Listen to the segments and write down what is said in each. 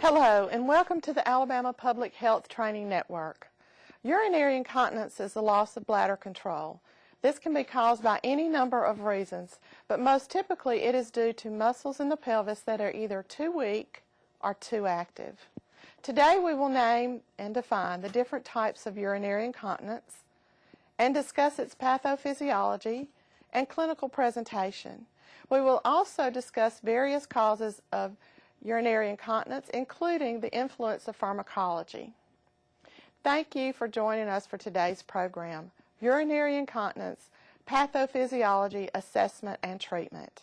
Hello, and welcome to the Alabama Public Health Training Network. Urinary incontinence is the loss of bladder control. This can be caused by any number of reasons, but most typically it is due to muscles in the pelvis that are either too weak or too active. Today we will name and define the different types of urinary incontinence and discuss its pathophysiology and clinical presentation. We will also discuss various causes of urinary incontinence, including the influence of pharmacology. Thank you for joining us for today's program, Urinary Incontinence, Pathophysiology, Assessment, and Treatment.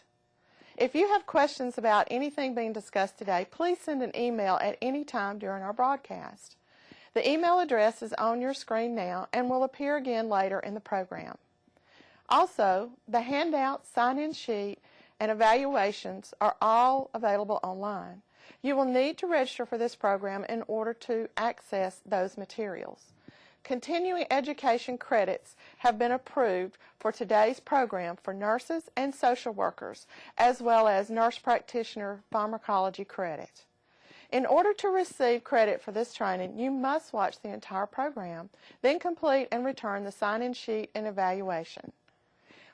If you have questions about anything being discussed today, please send an email at any time during our broadcast. The email address is on your screen now and will appear again later in the program. Also, the handout, sign-in sheet, and evaluations are all available online. You will need to register for this program in order to access those materials. Continuing education credits have been approved for today's program for nurses and social workers, as well as nurse practitioner pharmacology credit. In order to receive credit for this training, you must watch the entire program, then complete and return the sign-in sheet and evaluation.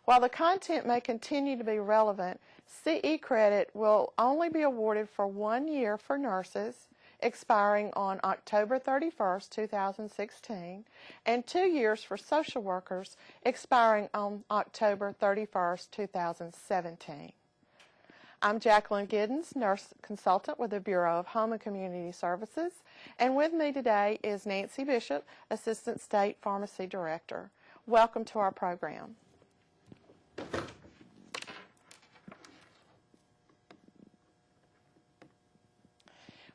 While the content may continue to be relevant, CE credit will only be awarded for 1 year for nurses, expiring on October 31st, 2016, and 2 years for social workers, expiring on October 31st, 2017. I'm Jacqueline Giddens, nurse consultant with the Bureau of Home and Community Services, and with me today is Nancy Bishop, Assistant State Pharmacy Director. Welcome to our program.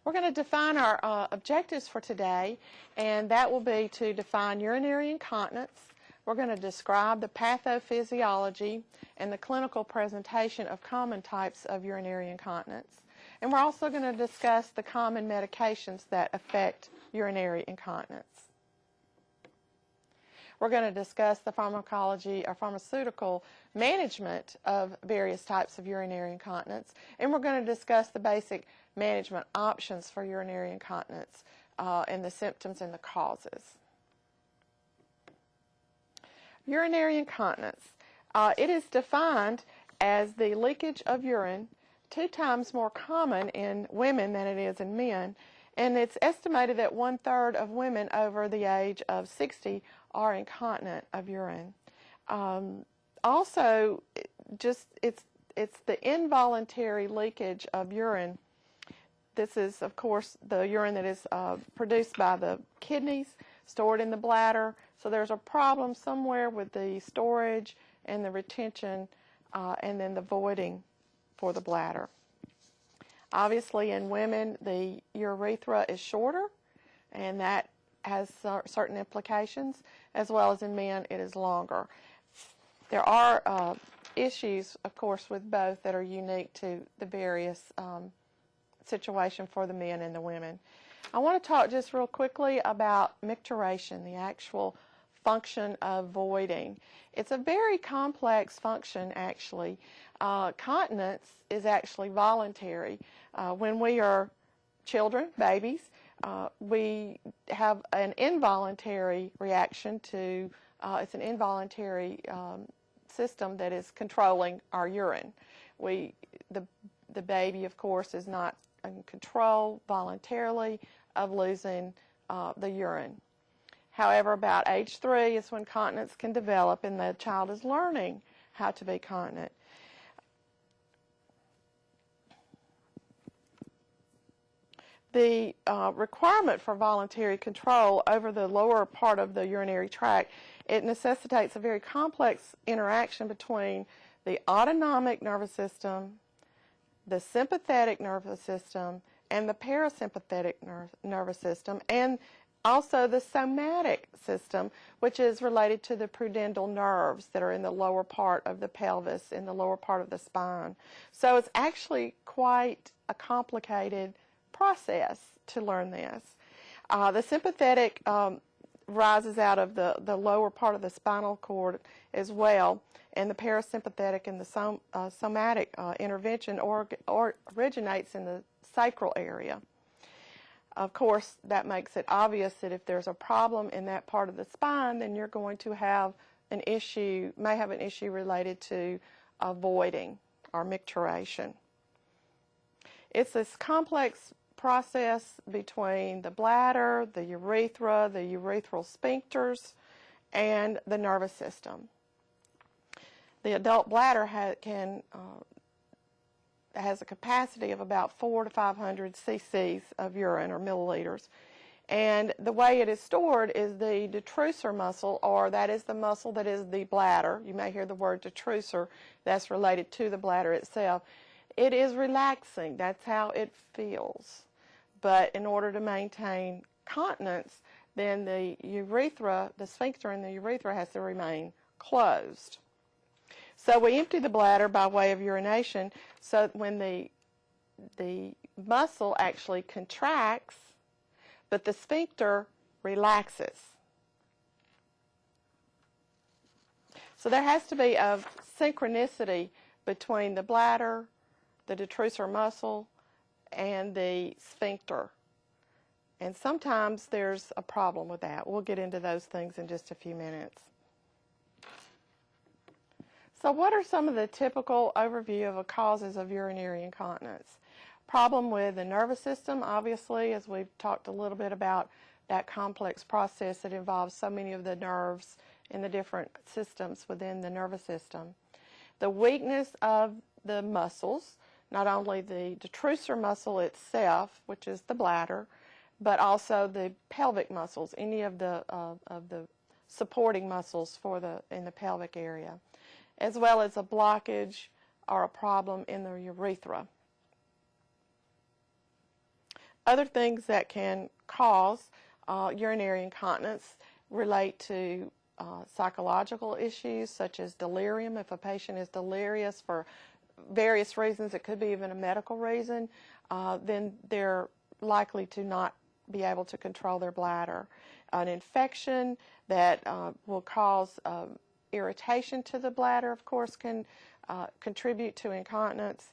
We're going to define our objectives for today, and that will be to define urinary incontinence. We're going to describe the pathophysiology and the clinical presentation of common types of urinary incontinence. And we're also going to discuss the common medications that affect urinary incontinence. We're going to discuss the pharmacology or pharmaceutical management of various types of urinary incontinence, and we're going to discuss the basic management options for urinary incontinence and the symptoms and the causes. Urinary incontinence. It is defined as the leakage of urine 2 times more common in women than it is in men, and it's estimated that 1/3 of women over the age of 60 are incontinent of urine. Also, it's the involuntary leakage of urine. This is, of course, the urine that is produced by the kidneys, stored in the bladder. So there's a problem somewhere with the storage and the retention and then the voiding for the bladder. Obviously, in women, the urethra is shorter, and that has certain implications, as well as in men, it is longer. There are issues, of course, with both that are unique to the various situation for the men and the women. I want to talk just real quickly about micturition, the actual function of voiding. It's a very complex function, actually. Continence is actually voluntary. When we are children, babies, we have an involuntary reaction to, it's an involuntary system that is controlling our urine. The baby, of course, is not in control voluntarily of losing the urine. However, about age 3 is when continence can develop and the child is learning how to be continent. The requirement for voluntary control over the lower part of the urinary tract, it necessitates a very complex interaction between the autonomic nervous system, the sympathetic nervous system, and the parasympathetic nervous system, and also the somatic system, which is related to the pudendal nerves that are in the lower part of the pelvis, in the lower part of the spine. So it's actually quite a complicated process to learn this. The sympathetic rises out of the lower part of the spinal cord as well, and the parasympathetic and the somatic intervention originates in the sacral area. Of course, that makes it obvious that if there's a problem in that part of the spine, then you're going to have an issue, may have an issue related to voiding or micturition. It's this complex process between the bladder, the urethra, the urethral sphincters, and the nervous system. The adult bladder has a capacity of about 400 to 500 cc's of urine, or milliliters. And the way it is stored is the detrusor muscle, or that is the muscle that is the bladder. You may hear the word detrusor. That's related to the bladder itself. It is relaxing. That's how it feels. But in order to maintain continence, then the urethra, the sphincter in the urethra has to remain closed. So we empty the bladder by way of urination, so when the muscle actually contracts, but the sphincter relaxes. So there has to be a synchronicity between the bladder, the detrusor muscle, and the sphincter. And sometimes there's a problem with that. We'll get into those things in just a few minutes. So what are some of the typical overview of causes of urinary incontinence? Problem with the nervous system, obviously, as we've talked a little bit about that complex process that involves so many of the nerves in the different systems within the nervous system. The weakness of the muscles, not only the detrusor muscle itself, which is the bladder, but also the pelvic muscles, any of the supporting muscles in the pelvic area, as well as a blockage or a problem in the urethra. Other things that can cause urinary incontinence relate to psychological issues such as delirium. If a patient is delirious for various reasons, it could be even a medical reason, then they're likely to not be able to control their bladder. An infection that will cause irritation to the bladder, of course, can contribute to incontinence.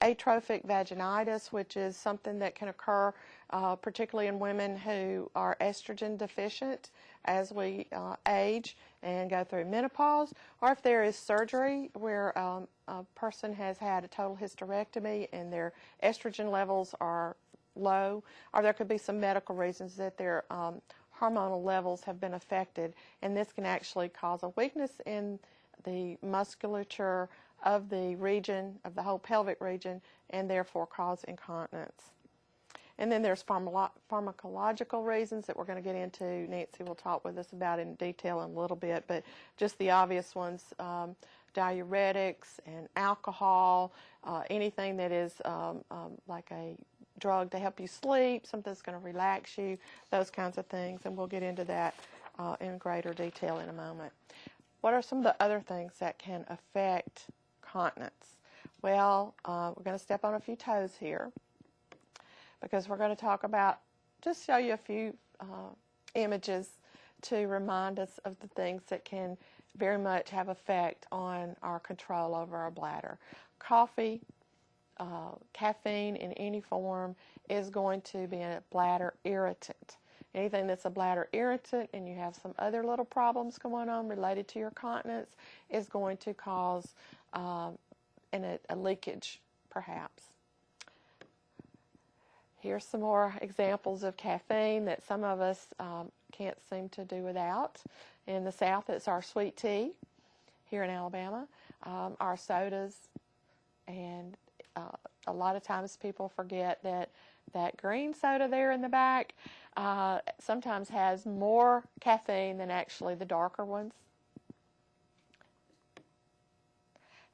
Atrophic vaginitis, which is something that can occur particularly in women who are estrogen deficient as we age and go through menopause, or if there is surgery where a person has had a total hysterectomy and their estrogen levels are low, or there could be some medical reasons that their hormonal levels have been affected, and this can actually cause a weakness in the musculature of the region, of the whole pelvic region, and therefore cause incontinence. And then there's pharmacological reasons that we're going to get into. Nancy will talk with us about in detail in a little bit, but just the obvious ones, diuretics and alcohol, anything that is like a drug to help you sleep, something that's going to relax you, those kinds of things, and we'll get into that in greater detail in a moment. What are some of the other things that can affect continence? Well, we're going to step on a few toes here because we're going to talk about, just show you a few images to remind us of the things that can very much have effect on our control over our bladder. Coffee, caffeine in any form is going to be a bladder irritant. Anything that's a bladder irritant and you have some other little problems going on related to your continence is going to cause a leakage, perhaps. Here's some more examples of caffeine that some of us can't seem to do without. In the South, it's our sweet tea. Here in Alabama, our sodas, and a lot of times people forget that green soda there in the back sometimes has more caffeine than actually the darker ones.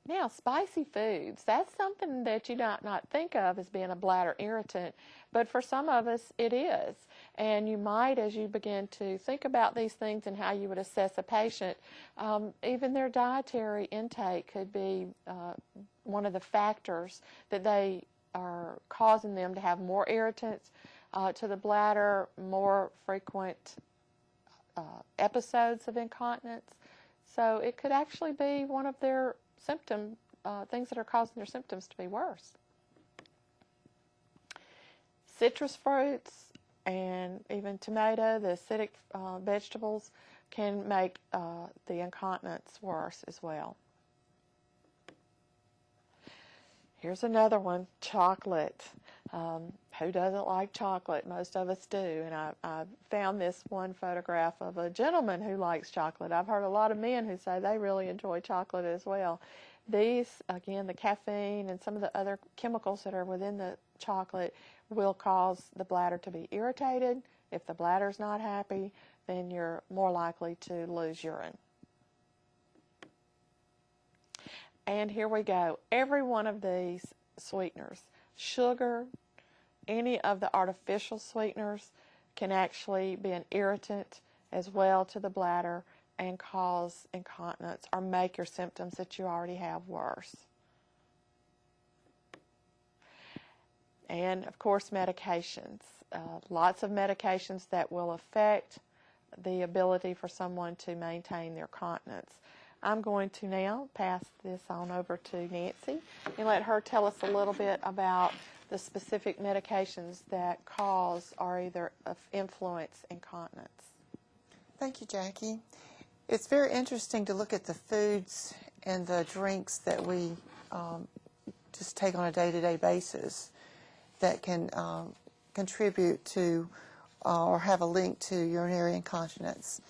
Now, spicy foods, that's something that you might not think of as being a bladder irritant, but for some of us it is. And you might, as you begin to think about these things and how you would assess a patient, even their dietary intake could be one of the factors that they are causing them to have more irritants to the bladder, more frequent episodes of incontinence. So it could actually be one of their things that are causing their symptoms to be worse. Citrus fruits and even tomato, the acidic vegetables, can make the incontinence worse as well. Here's another one, chocolate. Who doesn't like chocolate? Most of us do. And I found this one photograph of a gentleman who likes chocolate. I've heard a lot of men who say they really enjoy chocolate as well. These, again, the caffeine and some of the other chemicals that are within the chocolate will cause the bladder to be irritated. If the bladder's not happy, then you're more likely to lose urine. And here we go. Every one of these sweeteners, sugar, any of the artificial sweeteners, can actually be an irritant as well to the bladder and cause incontinence or make your symptoms that you already have worse. And, of course, medications. Lots of medications that will affect the ability for someone to maintain their continence. I'm going to now pass this on over to Nancy and let her tell us a little bit about the specific medications that cause or either influence incontinence. Thank you, Jackie. It's very interesting to look at the foods and the drinks that we just take on a day-to-day basis that can contribute to or have a link to urinary incontinence.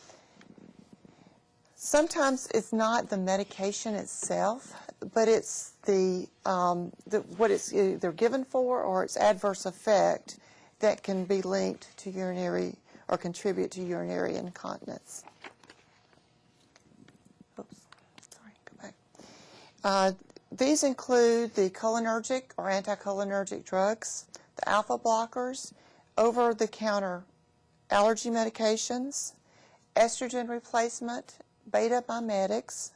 Sometimes it's not the medication itself, but it's what it's either given for or its adverse effect that can be linked to urinary or contribute to urinary incontinence. Oops, sorry, go back. These include the cholinergic or anticholinergic drugs, the alpha blockers, over-the-counter allergy medications, estrogen replacement, beta mimetics,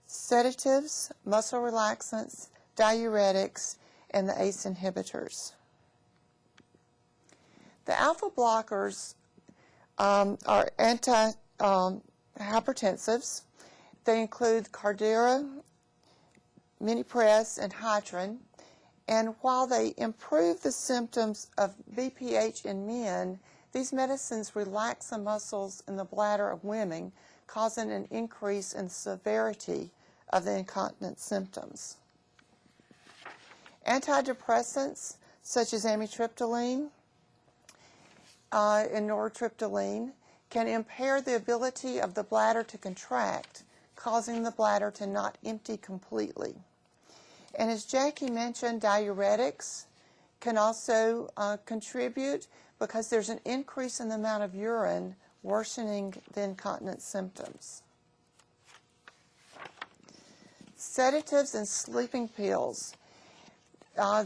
sedatives, muscle relaxants, diuretics, and the ACE inhibitors. The alpha blockers are anti-hypertensives. They include Cardera, Minipress, and Hytrin. And while they improve the symptoms of BPH in men, these medicines relax the muscles in the bladder of women, causing an increase in severity of the incontinence symptoms. Antidepressants such as amitriptyline and nortriptyline can impair the ability of the bladder to contract, causing the bladder to not empty completely. And as Jackie mentioned, diuretics can also contribute because there's an increase in the amount of urine, worsening the incontinence symptoms. Sedatives and sleeping pills.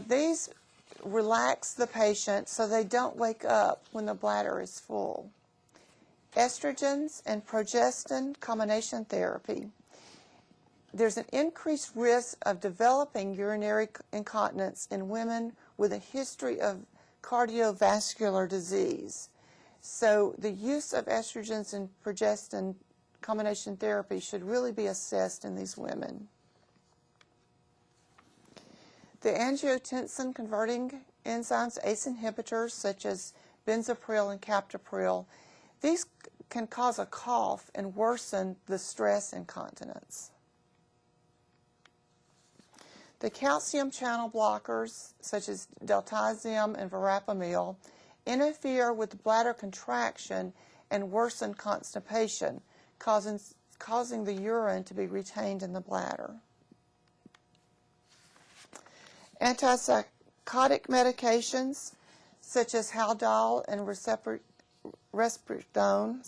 These relax the patient so they don't wake up when the bladder is full. Estrogens and progestin combination therapy. There's an increased risk of developing urinary incontinence in women with a history of cardiovascular disease. So the use of estrogens and progestin combination therapy should really be assessed in these women. The angiotensin converting enzymes, ACE inhibitors, such as benzapril and captopril, these can cause a cough and worsen the stress incontinence. The calcium channel blockers, such as diltiazem and verapamil, interfere with bladder contraction and worsen constipation, causing the urine to be retained in the bladder. Antipsychotic medications, such as Haldol and risperidone,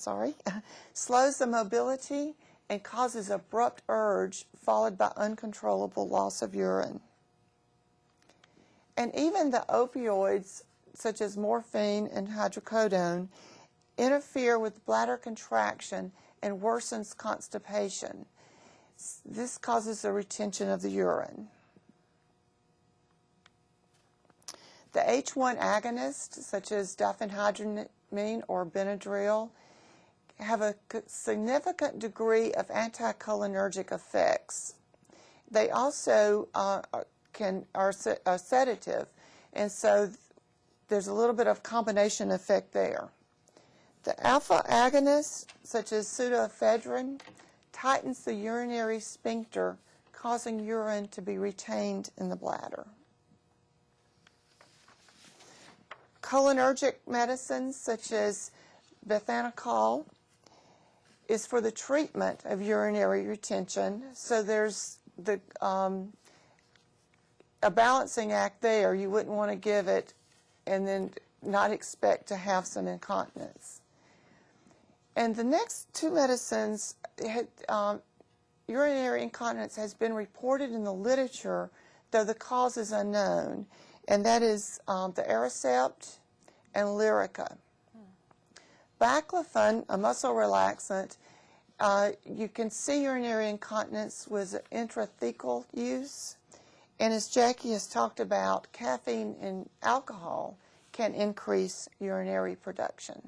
slows the mobility and causes abrupt urge followed by uncontrollable loss of urine. And even the opioids, such as morphine and hydrocodone, interfere with bladder contraction and worsens constipation. This causes the retention of the urine. The H1 agonists, such as diphenhydramine or Benadryl, have a significant degree of anticholinergic effects. They also are a sedative, and so there's a little bit of combination effect there. The alpha agonists, such as pseudoephedrine, tightens the urinary sphincter, causing urine to be retained in the bladder. Cholinergic medicines, such as bethanechol, is for the treatment of urinary retention. So there's a balancing act there. You wouldn't want to give it and then not expect to have some incontinence. And the next two medicines, urinary incontinence has been reported in the literature, though the cause is unknown, and that is the Aricept and Lyrica. Baclofen, a muscle relaxant, you can see urinary incontinence with intrathecal use, and as Jackie has talked about, caffeine and alcohol can increase urinary production.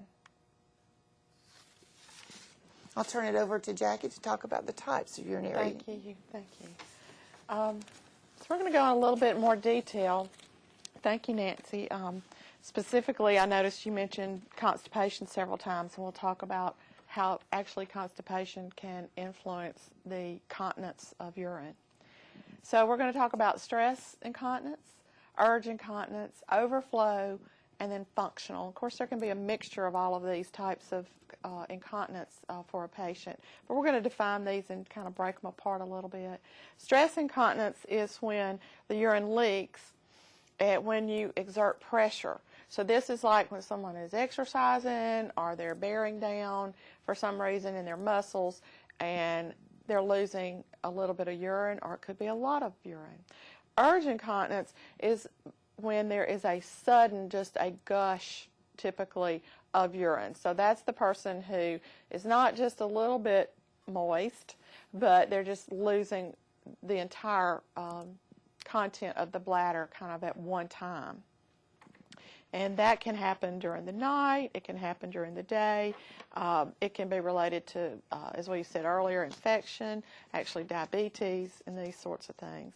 I'll turn it over to Jackie to talk about the types of urinary. Thank you. So we're going to go in a little bit more detail. Thank you, Nancy. Specifically, I noticed you mentioned constipation several times, and we'll talk about how actually constipation can influence the continence of urine. So we're going to talk about stress incontinence, urge incontinence, overflow, and then functional. Of course, there can be a mixture of all of these types of incontinence for a patient, but we're going to define these and kind of break them apart a little bit. Stress incontinence is when the urine leaks when you exert pressure. So this is like when someone is exercising or they're bearing down for some reason in their muscles and they're losing a little bit of urine, or it could be a lot of urine. Urge incontinence is when there is a sudden, just a gush, typically, of urine. So that's the person who is not just a little bit moist, but they're just losing the entire content of the bladder kind of at one time. And that can happen during the night, it can happen during the day, it can be related to, as we said earlier, infection, actually diabetes, and these sorts of things.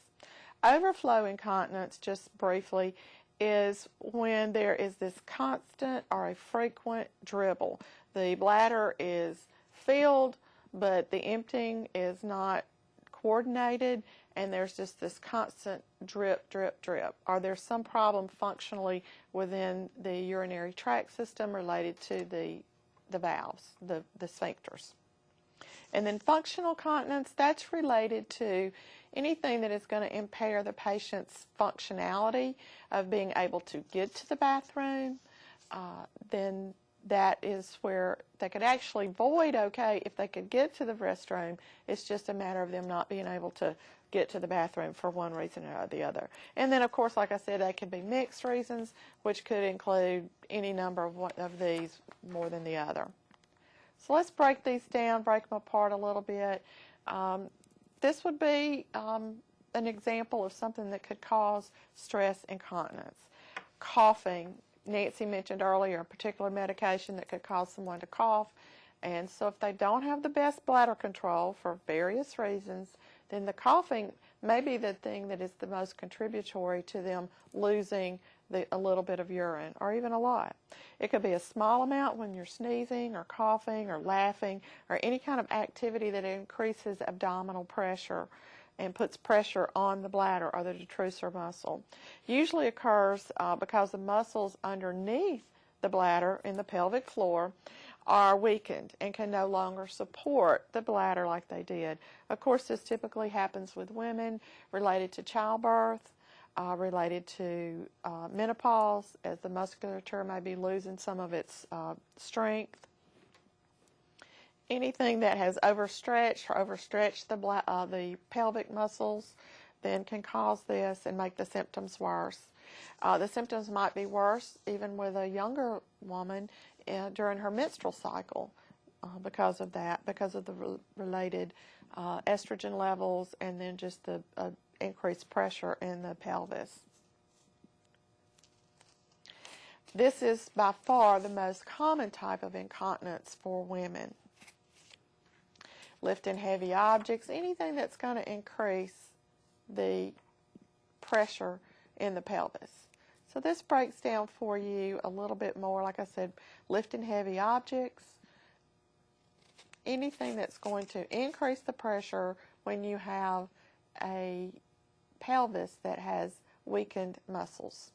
Overflow incontinence, just briefly, is when there is this constant or a frequent dribble. The bladder is filled, but the emptying is not coordinated, and there's just this constant drip, drip, drip. Or there's some problem functionally within the urinary tract system related to the valves, the sphincters. And then functional continence, that's related to anything that is going to impair the patient's functionality of being able to get to the bathroom. Then that is where they could actually void okay if they could get to the restroom. It's just a matter of them not being able to get to the bathroom for one reason or the other. And then, of course, like I said, they could be mixed reasons, which could include any number of these more than the other. So let's break these down, break them apart a little bit. This would be an example of something that could cause stress incontinence. Coughing. Nancy mentioned earlier a particular medication that could cause someone to cough. And so if they don't have the best bladder control for various reasons, then the coughing may be the thing that is the most contributory to them losing a little bit of urine, or even a lot. It could be a small amount when you're sneezing or coughing or laughing or any kind of activity that increases abdominal pressure and puts pressure on the bladder or the detrusor muscle. Usually occurs because the muscles underneath the bladder in the pelvic floor are weakened and can no longer support the bladder like they did. Of course, this typically happens with women related to childbirth, related to menopause, as the musculature may be losing some of its strength. Anything that has overstretched the pelvic muscles then can cause this and make the symptoms worse. The symptoms might be worse even with a younger woman during her menstrual cycle because of that, because of the related estrogen levels and then just the increased pressure in the pelvis. This is by far the most common type of incontinence for women. Lifting heavy objects, anything that's going to increase the pressure in the pelvis. So this breaks down for you a little bit more, like I said, lifting heavy objects, anything that's going to increase the pressure when you have a pelvis that has weakened muscles.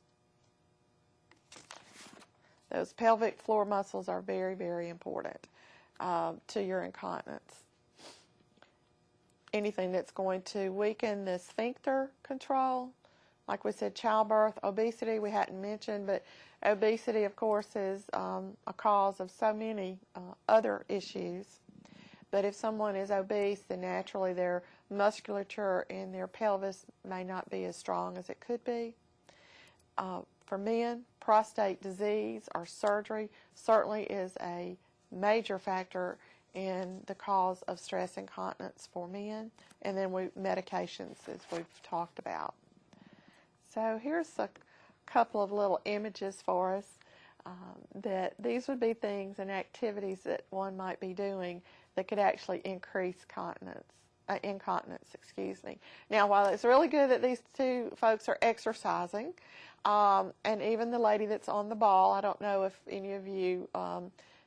Those pelvic floor muscles are very, very important to your incontinence. Anything that's going to weaken the sphincter control, like we said, childbirth, obesity we hadn't mentioned, but obesity, of course, is a cause of so many other issues. But if someone is obese, then naturally their musculature in their pelvis may not be as strong as it could be. For men, prostate disease or surgery certainly is a major factor in the cause of stress incontinence for men, and then medications, as we've talked about. So here's a couple of little images for us that these would be things and activities that one might be doing that could actually increase incontinence. Now, while it's really good that these two folks are exercising, and even the lady that's on the ball, I don't know if any of you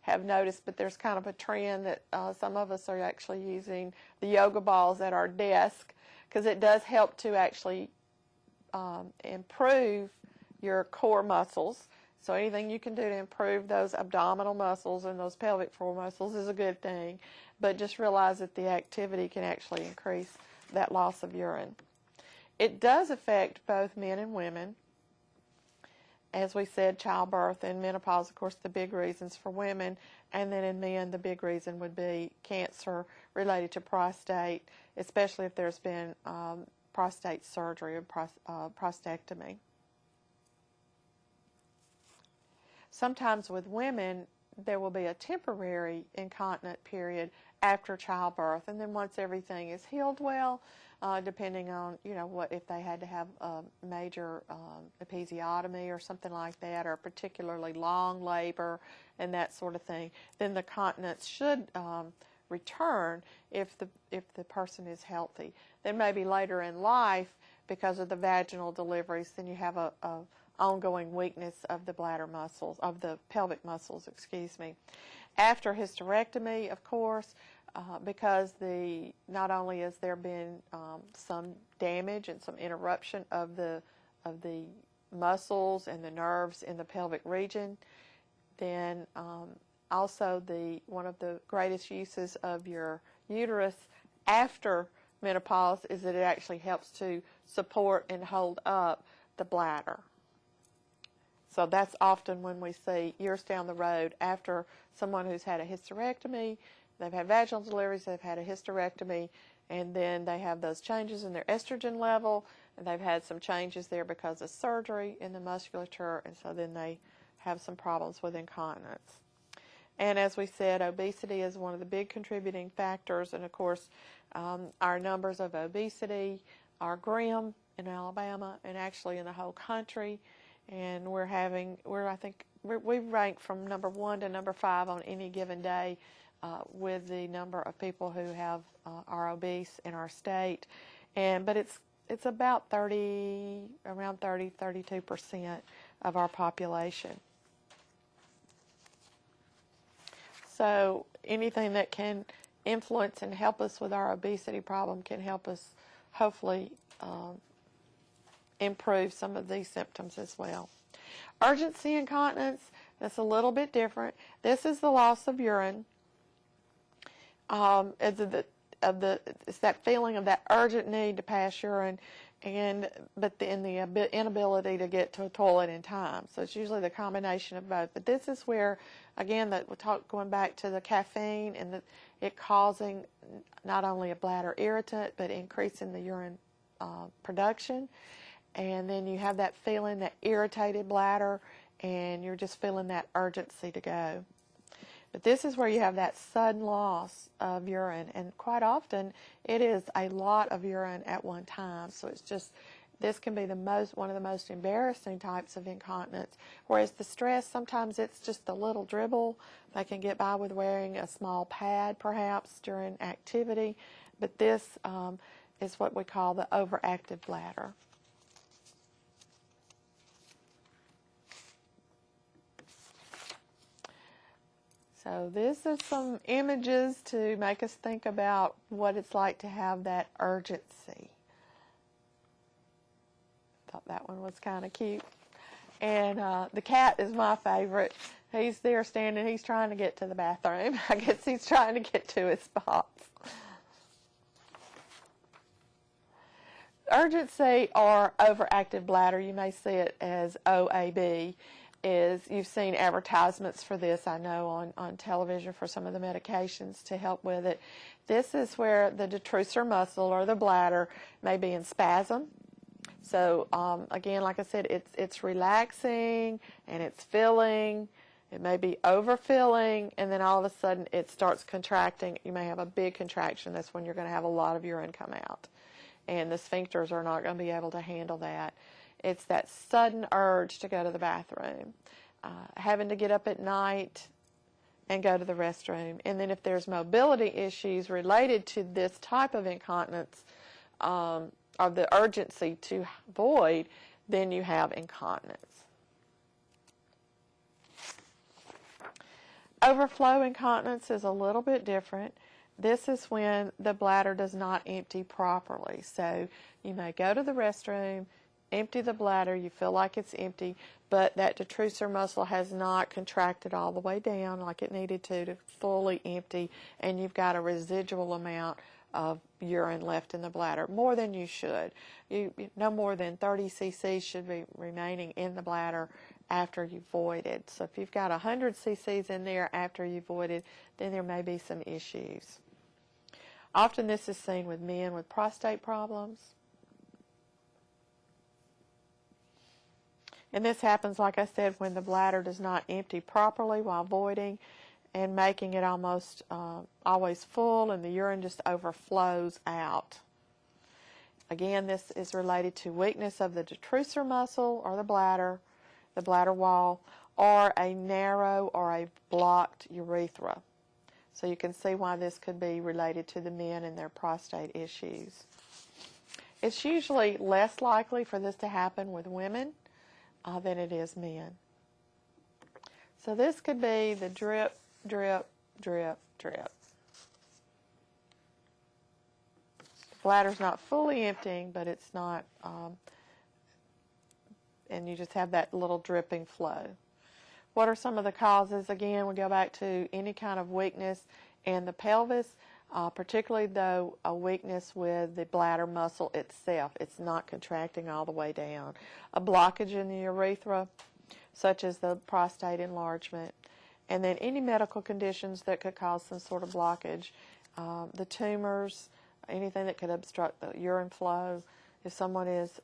have noticed, but there's kind of a trend that some of us are actually using the yoga balls at our desk, because it does help to actually improve your core muscles. So anything you can do to improve those abdominal muscles and those pelvic floor muscles is a good thing, but just realize that the activity can actually increase that loss of urine. It does affect both men and women. As we said, childbirth and menopause, of course, the big reasons for women, and then in men, the big reason would be cancer related to prostate, especially if there's been prostate surgery or prostatectomy. Sometimes with women, there will be a temporary incontinent period after childbirth, and then once everything is healed well, depending on, what if they had to have a major episiotomy or something like that, or a particularly long labor and that sort of thing, then the continence should return if the person is healthy. Then maybe later in life, because of the vaginal deliveries, then you have a ongoing weakness of the bladder muscles, of the pelvic muscles, After hysterectomy, of course, because not only has there been some damage and some interruption of the muscles and the nerves in the pelvic region, then also one of the greatest uses of your uterus after menopause is that it actually helps to support and hold up the bladder. So that's often when we see years down the road after someone who's had a hysterectomy, they've had vaginal deliveries, they've had a hysterectomy, and then they have those changes in their estrogen level, and they've had some changes there because of surgery in the musculature, and so then they have some problems with incontinence. And as we said, obesity is one of the big contributing factors, and of course, our numbers of obesity are grim in Alabama and actually in the whole country. And we rank from number 1 to number 5 on any given day with the number of people who are obese in our state. But it's about 32% of our population. So anything that can influence and help us with our obesity problem can help us hopefully improve some of these symptoms as well. Urgency incontinence, that's a little bit different. This is the loss of urine. It's that feeling of that urgent need to pass urine, but the inability to get to a toilet in time. So it's usually the combination of both. But this is where, again, going back to the caffeine and it causing not only a bladder irritant, but increasing the urine production. And then you have that feeling, that irritated bladder, and you're just feeling that urgency to go. But this is where you have that sudden loss of urine, and quite often it is a lot of urine at one time. So this can be one of the most embarrassing types of incontinence. Whereas the stress, sometimes it's just a little dribble. They can get by with wearing a small pad perhaps during activity. But this is what we call the overactive bladder. So this is some images to make us think about what it's like to have that urgency. Thought that one was kind of cute. And the cat is my favorite. He's there standing, he's trying to get to the bathroom. I guess he's trying to get to his spots. Urgency or overactive bladder, you may see it as OAB, is you've seen advertisements for this, I know, on television for some of the medications to help with it. This is where the detrusor muscle or the bladder may be in spasm. So again, like I said, it's relaxing and it's filling. It may be overfilling, and then all of a sudden it starts contracting. You may have a big contraction. That's when you're going to have a lot of urine come out. And the sphincters are not going to be able to handle that. It's that sudden urge to go to the bathroom, having to get up at night and go to the restroom. And then if there's mobility issues related to this type of incontinence, or the urgency to void, then you have incontinence. Overflow incontinence is a little bit different. This is when the bladder does not empty properly. So you may go to the restroom, empty the bladder, you feel like it's empty, but that detrusor muscle has not contracted all the way down like it needed to fully empty, and you've got a residual amount of urine left in the bladder, more than you should. No more than 30 cc's should be remaining in the bladder after you voided. So if you've got 100 cc's in there after you voided, then there may be some issues. Often this is seen with men with prostate problems. And this happens, like I said, when the bladder does not empty properly while voiding and making it almost always full, and the urine just overflows out. Again, this is related to weakness of the detrusor muscle or the bladder wall, or a narrow or a blocked urethra. So you can see why this could be related to the men and their prostate issues. It's usually less likely for this to happen with women than it is men. So this could be the drip, drip, drip, drip. The bladder's not fully emptying, but it's not, and you just have that little dripping flow. What are some of the causes? Again, we go back to any kind of weakness in the pelvis, particularly though a weakness with the bladder muscle itself. It's not contracting all the way down. A blockage in the urethra, such as the prostate enlargement, and then any medical conditions that could cause some sort of blockage. The tumors, anything that could obstruct the urine flow. If someone is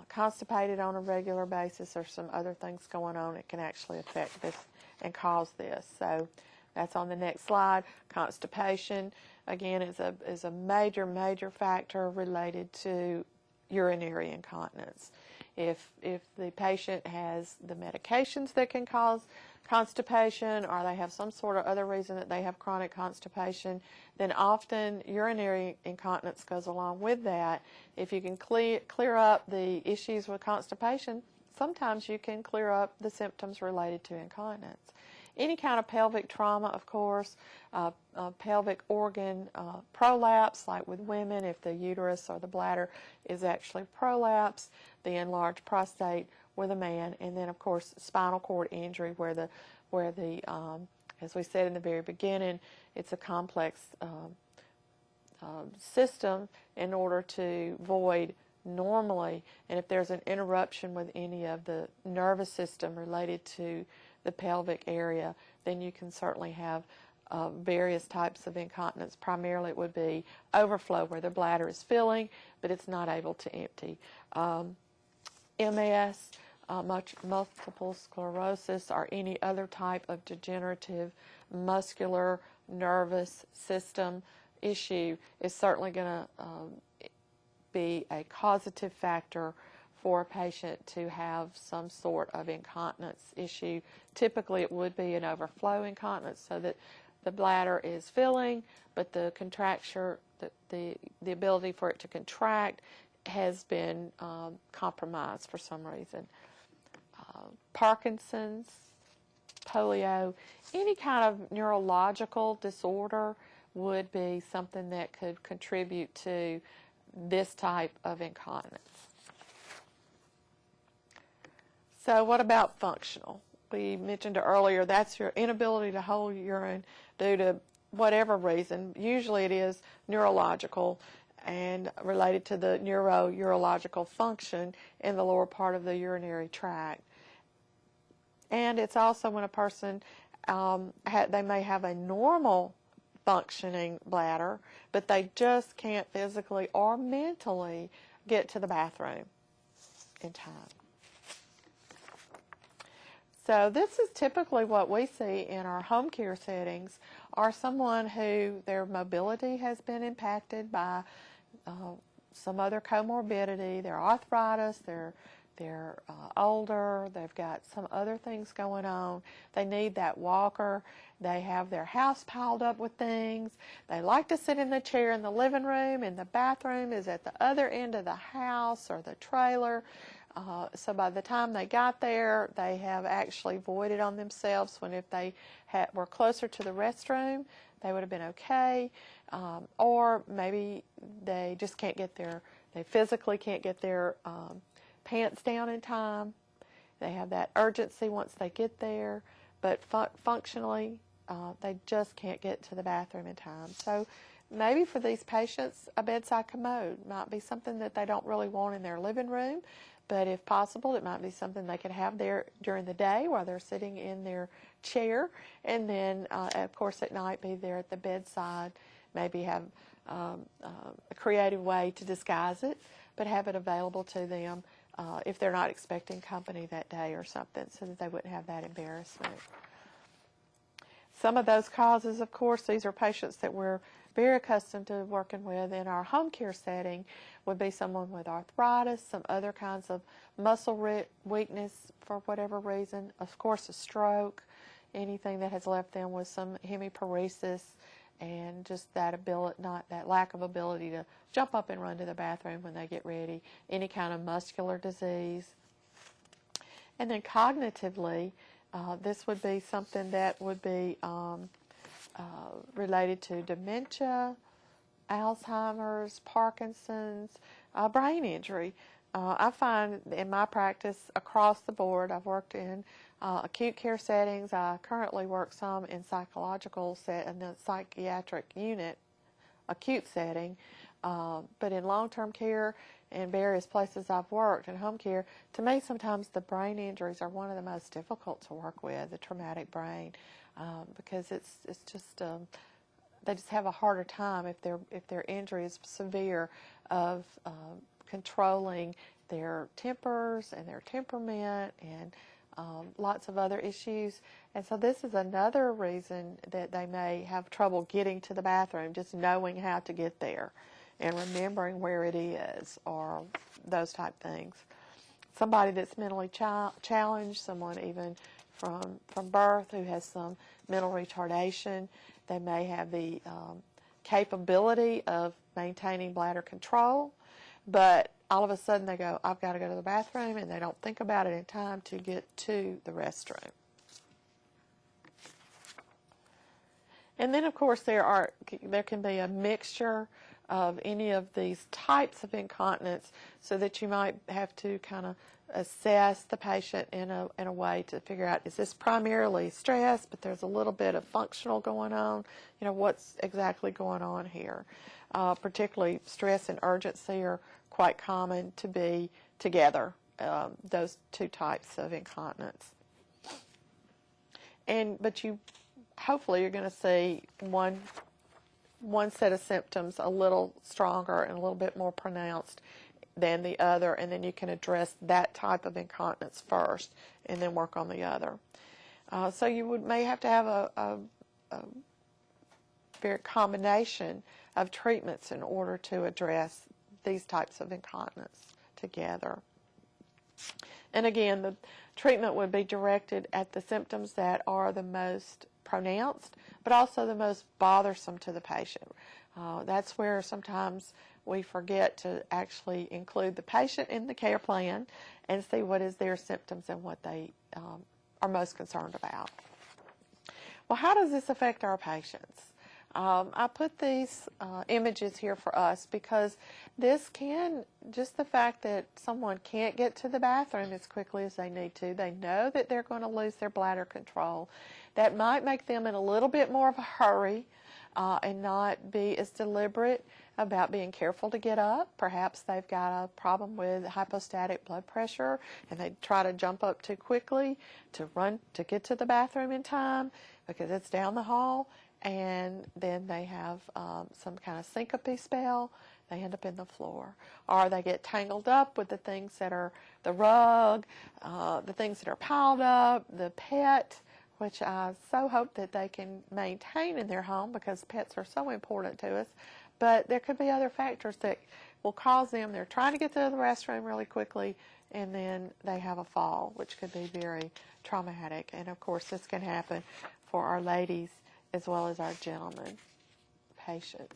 constipated on a regular basis or some other things going on, it can actually affect this and cause this. So that's on the next slide. Constipation, again, is a major, major factor related to urinary incontinence. If the patient has the medications that can cause constipation, or they have some sort of other reason that they have chronic constipation, then often urinary incontinence goes along with that. If you can clear up the issues with constipation, sometimes you can clear up the symptoms related to incontinence. Any kind of pelvic trauma, of course, pelvic organ prolapse, like with women, if the uterus or the bladder is actually prolapsed, the enlarged prostate with a man, and then, of course, spinal cord injury, where the as we said in the very beginning, it's a complex system in order to void normally, and if there's an interruption with any of the nervous system related to the pelvic area, then you can certainly have various types of incontinence. Primarily it would be overflow, where the bladder is filling but it's not able to empty. MS, multiple sclerosis, or any other type of degenerative muscular nervous system issue is certainly going to be a causative factor for a patient to have some sort of incontinence issue. Typically it would be an overflow incontinence, so that the bladder is filling, but the contracture, the ability for it to contract has been compromised for some reason. Parkinson's, polio, any kind of neurological disorder would be something that could contribute to this type of incontinence. So what about functional? We mentioned earlier that's your inability to hold urine due to whatever reason. Usually it is neurological and related to the urological function in the lower part of the urinary tract. And it's also when a person, they may have a normal functioning bladder, but they just can't physically or mentally get to the bathroom in time. So this is typically what we see in our home care settings, or someone who their mobility has been impacted by some other comorbidity, their arthritis, they're older, they've got some other things going on, they need that walker, they have their house piled up with things, they like to sit in the chair in the living room, and the bathroom is at the other end of the house or the trailer. So by the time they got there, they have actually voided on themselves, when if they were closer to the restroom, they would have been okay. Or maybe they just can't get they physically can't get their pants down in time. They have that urgency once they get there, but functionally, they just can't get to the bathroom in time. So maybe for these patients, a bedside commode might be something that they don't really want in their living room, but if possible, it might be something they could have there during the day while they're sitting in their chair, and then, of course, at night be there at the bedside. Maybe have a creative way to disguise it, but have it available to them if they're not expecting company that day or something, so that they wouldn't have that embarrassment. Some of those causes, of course, these are patients that we're very accustomed to working with in our home care setting, would be someone with arthritis, some other kinds of muscle weakness for whatever reason, of course a stroke, anything that has left them with some hemiparesis, and just that lack of ability to jump up and run to the bathroom when they get ready, any kind of muscular disease. And then cognitively, this would be something that would be related to dementia, Alzheimer's, Parkinson's, brain injury. I find in my practice across the board, I've worked in acute care settings. I currently work some in psychological in the psychiatric unit, acute setting, but in long-term care and various places I've worked in home care, to me sometimes the brain injuries are one of the most difficult to work with, the traumatic brain, because it's just they just have a harder time if their injury is severe of controlling their tempers and their temperament and lots of other issues. And so this is another reason that they may have trouble getting to the bathroom, just knowing how to get there and remembering where it is, or those type things. Somebody that's mentally challenged, someone even from birth who has some mental retardation, they may have the capability of maintaining bladder control, but all of a sudden they go, I've got to go to the bathroom, and they don't think about it in time to get to the restroom. And then, of course, there can be a mixture of any of these types of incontinence, so that you might have to kind of assess the patient in a way to figure out, is this primarily stress, but there's a little bit of functional going on? You know, what's exactly going on here? Particularly stress and urgency are quite common to be together, those two types of incontinence. But hopefully you're going to see one set of symptoms a little stronger and a little bit more pronounced than the other, and then you can address that type of incontinence first and then work on the other. So you may have to have a very combination of treatments in order to address these types of incontinence together. And again, the treatment would be directed at the symptoms that are the most pronounced, but also the most bothersome to the patient. That's where sometimes we forget to actually include the patient in the care plan and see what is their symptoms and what they are most concerned about. Well, how does this affect our patients? I put these images here for us because this can, just the fact that someone can't get to the bathroom as quickly as they need to, they know that they're going to lose their bladder control, that might make them in a little bit more of a hurry and not be as deliberate about being careful to get up. Perhaps they've got a problem with hypostatic blood pressure and they try to jump up too quickly to get to the bathroom in time because it's down the hall, and then they have some kind of syncope spell. They end up in the floor, or they get tangled up with the things that are the rug, the things that are piled up, the pet, which I so hope that they can maintain in their home because pets are so important to us. But there could be other factors that will cause them, they're trying to get to the restroom really quickly, and then they have a fall, which could be very traumatic. And of course, this can happen for our ladies as well as our gentlemen patients.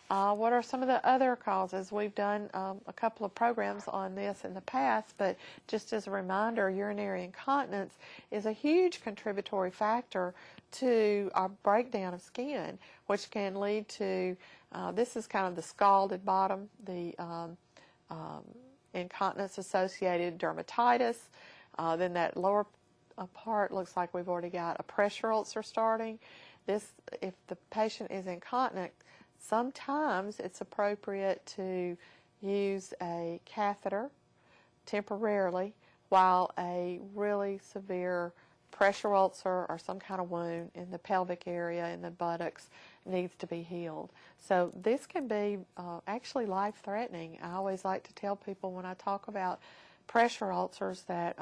What are some of the other causes? We've done a couple of programs on this in the past, but just as a reminder, urinary incontinence is a huge contributory factor to our breakdown of skin, which can lead to, this is kind of the scalded bottom, the incontinence-associated dermatitis. Then that lower part looks like we've already got a pressure ulcer starting. This, if the patient is incontinent, sometimes it's appropriate to use a catheter temporarily while a really severe pressure ulcer or some kind of wound in the pelvic area, in the buttocks, needs to be healed. So this can be actually life-threatening. I always like to tell people when I talk about pressure ulcers that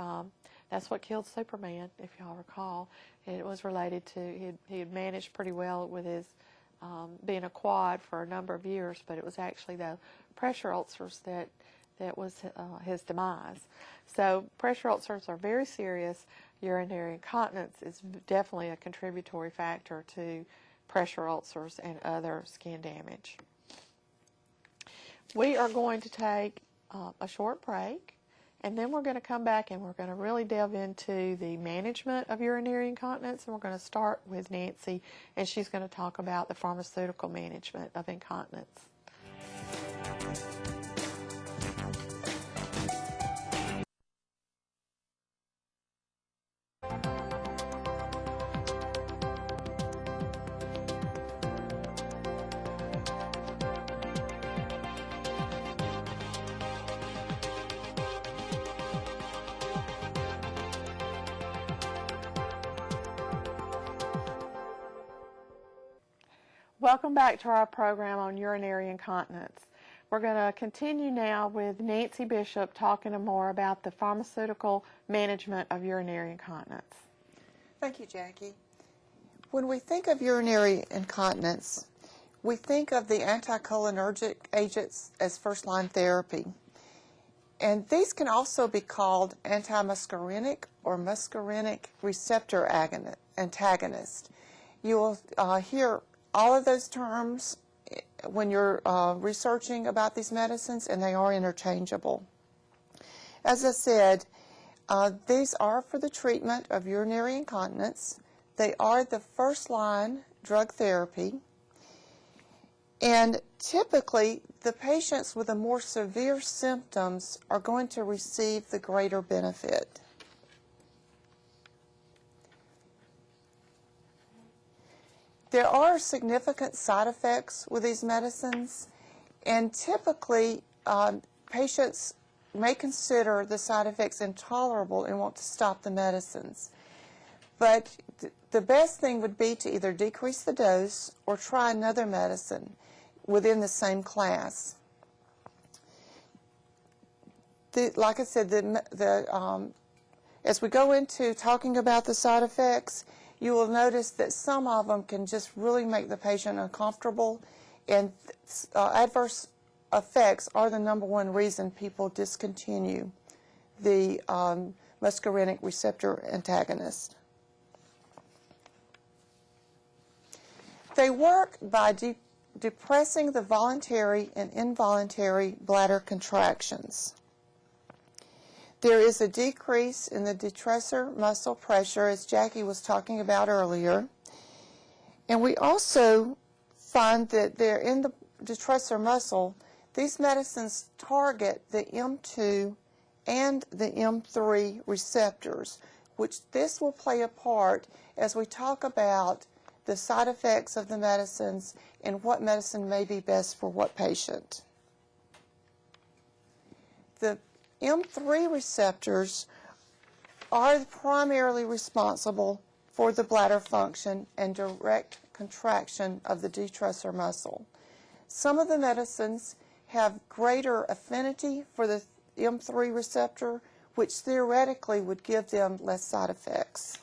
that's what killed Superman, if y'all recall. It was related to, he had managed pretty well with his being a quad for a number of years, but it was actually the pressure ulcers that was his demise. So pressure ulcers are very serious. Urinary incontinence is definitely a contributory factor to pressure ulcers and other skin damage. We are going to take a short break, and then we're going to come back and we're going to really delve into the management of urinary incontinence, and we're going to start with Nancy, and she's going to talk about the pharmaceutical management of incontinence. Welcome back to our program on urinary incontinence. We're going to continue now with Nancy Bishop talking more about the pharmaceutical management of urinary incontinence. Thank you, Jackie. When we think of urinary incontinence, we think of the anticholinergic agents as first-line therapy. And these can also be called antimuscarinic or muscarinic receptor antagonist. You will hear all of those terms when you're researching about these medicines, and they are interchangeable. As I said, these are for the treatment of urinary incontinence. They are the first-line drug therapy, and typically the patients with the more severe symptoms are going to receive the greater benefit. There are significant side effects with these medicines, and typically patients may consider the side effects intolerable and want to stop the medicines. But the best thing would be to either decrease the dose or try another medicine within the same class. Like I said, as we go into talking about the side effects, you will notice that some of them can just really make the patient uncomfortable, and adverse effects are the #1 reason people discontinue the muscarinic receptor antagonist. They work by depressing the voluntary and involuntary bladder contractions. There is a decrease in the detrusor muscle pressure, as Jackie was talking about earlier. And we also find that they're in the detrusor muscle, these medicines target the M2 and the M3 receptors, which this will play a part as we talk about the side effects of the medicines and what medicine may be best for what patient. The M3 receptors are primarily responsible for the bladder function and direct contraction of the detrusor muscle. Some of the medicines have greater affinity for the M3 receptor, which theoretically would give them less side effects.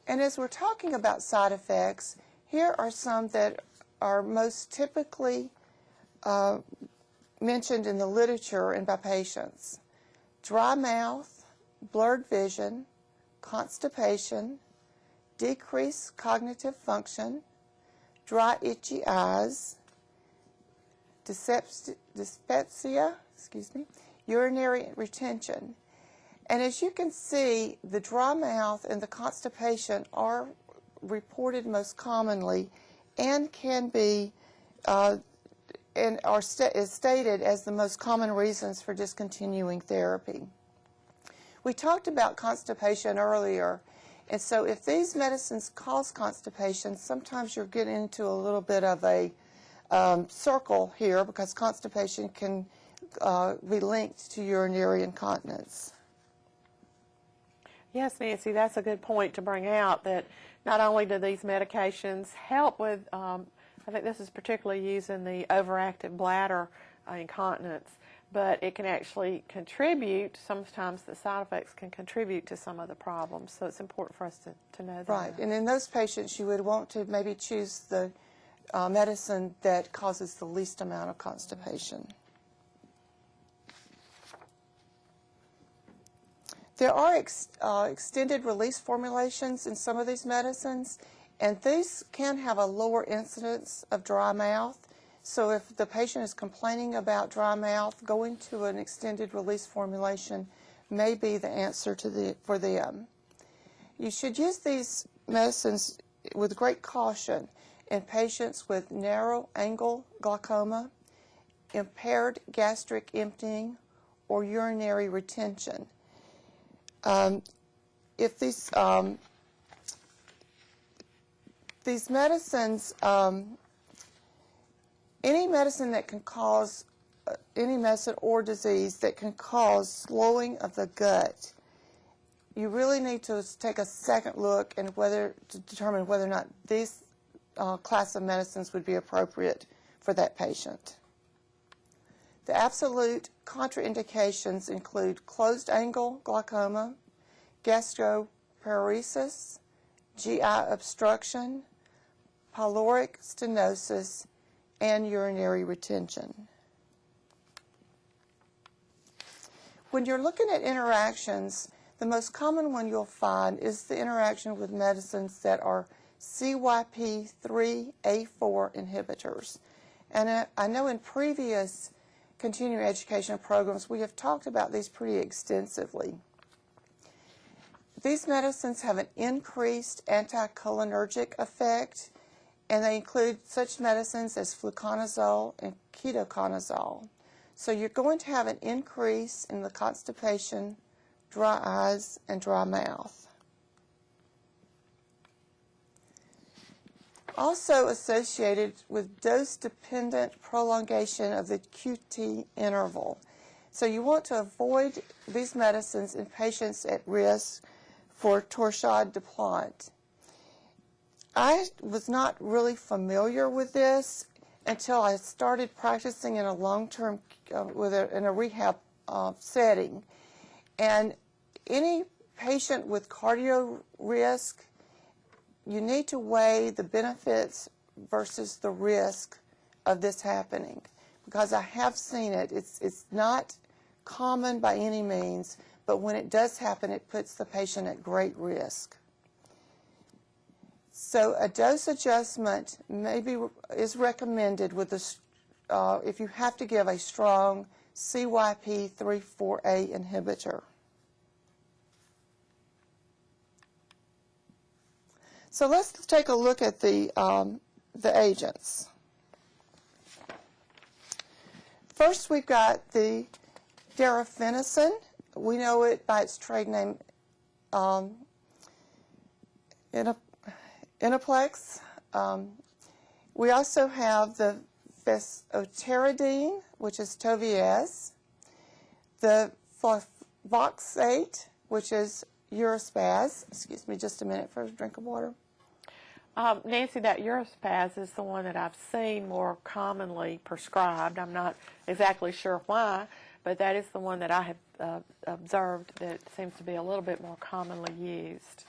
And as we're talking about side effects, here are some that are most typically mentioned in the literature and by patients. Dry mouth, blurred vision, constipation, decreased cognitive function, dry itchy eyes, dyspepsia, urinary retention. And as you can see, the dry mouth and the constipation are reported most commonly and can be is stated as the most common reasons for discontinuing therapy. We talked about constipation earlier, and so if these medicines cause constipation, sometimes you're getting into a little bit of a circle here, because constipation can be linked to urinary incontinence. Yes, Nancy, that's a good point to bring out, that not only do these medications help with, I think this is particularly used in the overactive bladder incontinence, but it can actually contribute, sometimes the side effects can contribute to some of the problems, so it's important for us to know that. Right, and in those patients you would want to maybe choose the medicine that causes the least amount of constipation. There are extended release formulations in some of these medicines, and these can have a lower incidence of dry mouth. So if the patient is complaining about dry mouth, going to an extended release formulation may be the answer for them. You should use these medicines with great caution in patients with narrow angle glaucoma, impaired gastric emptying, or urinary retention. If these medicines, any medicine that can cause, any medicine or disease that can cause slowing of the gut, you really need to take a second look and to determine whether or not these class of medicines would be appropriate for that patient. The absolute contraindications include closed angle glaucoma, gastroparesis, GI obstruction, pyloric stenosis, and urinary retention. When you're looking at interactions, the most common one you'll find is the interaction with medicines that are CYP3A4 inhibitors. And I know in previous continuing education programs we have talked about these pretty extensively. These medicines have an increased anticholinergic effect, and they include such medicines as fluconazole and ketoconazole. So you're going to have an increase in the constipation, dry eyes, and dry mouth. Also associated with dose-dependent prolongation of the QT interval. So you want to avoid these medicines in patients at risk for torsade de plante. I was not really familiar with this until I started practicing in a long-term, in a rehab setting. And any patient with cardio risk, you need to weigh the benefits versus the risk of this happening, because I have seen it. It's not common by any means, but when it does happen, it puts the patient at great risk. So a dose adjustment is recommended with if you have to give a strong CYP3A4 inhibitor. So let's take a look at the agents. First, we've got the darafenacin. We know it by its trade name Inaplex. We also have the fesoterodine, which is Toviez, the fluvoxate, which is Urispaz. Excuse me just a minute for a drink of water. Nancy, that Urispaz is the one that I've seen more commonly prescribed. I'm not exactly sure why, but that is the one that I have observed that seems to be a little bit more commonly used.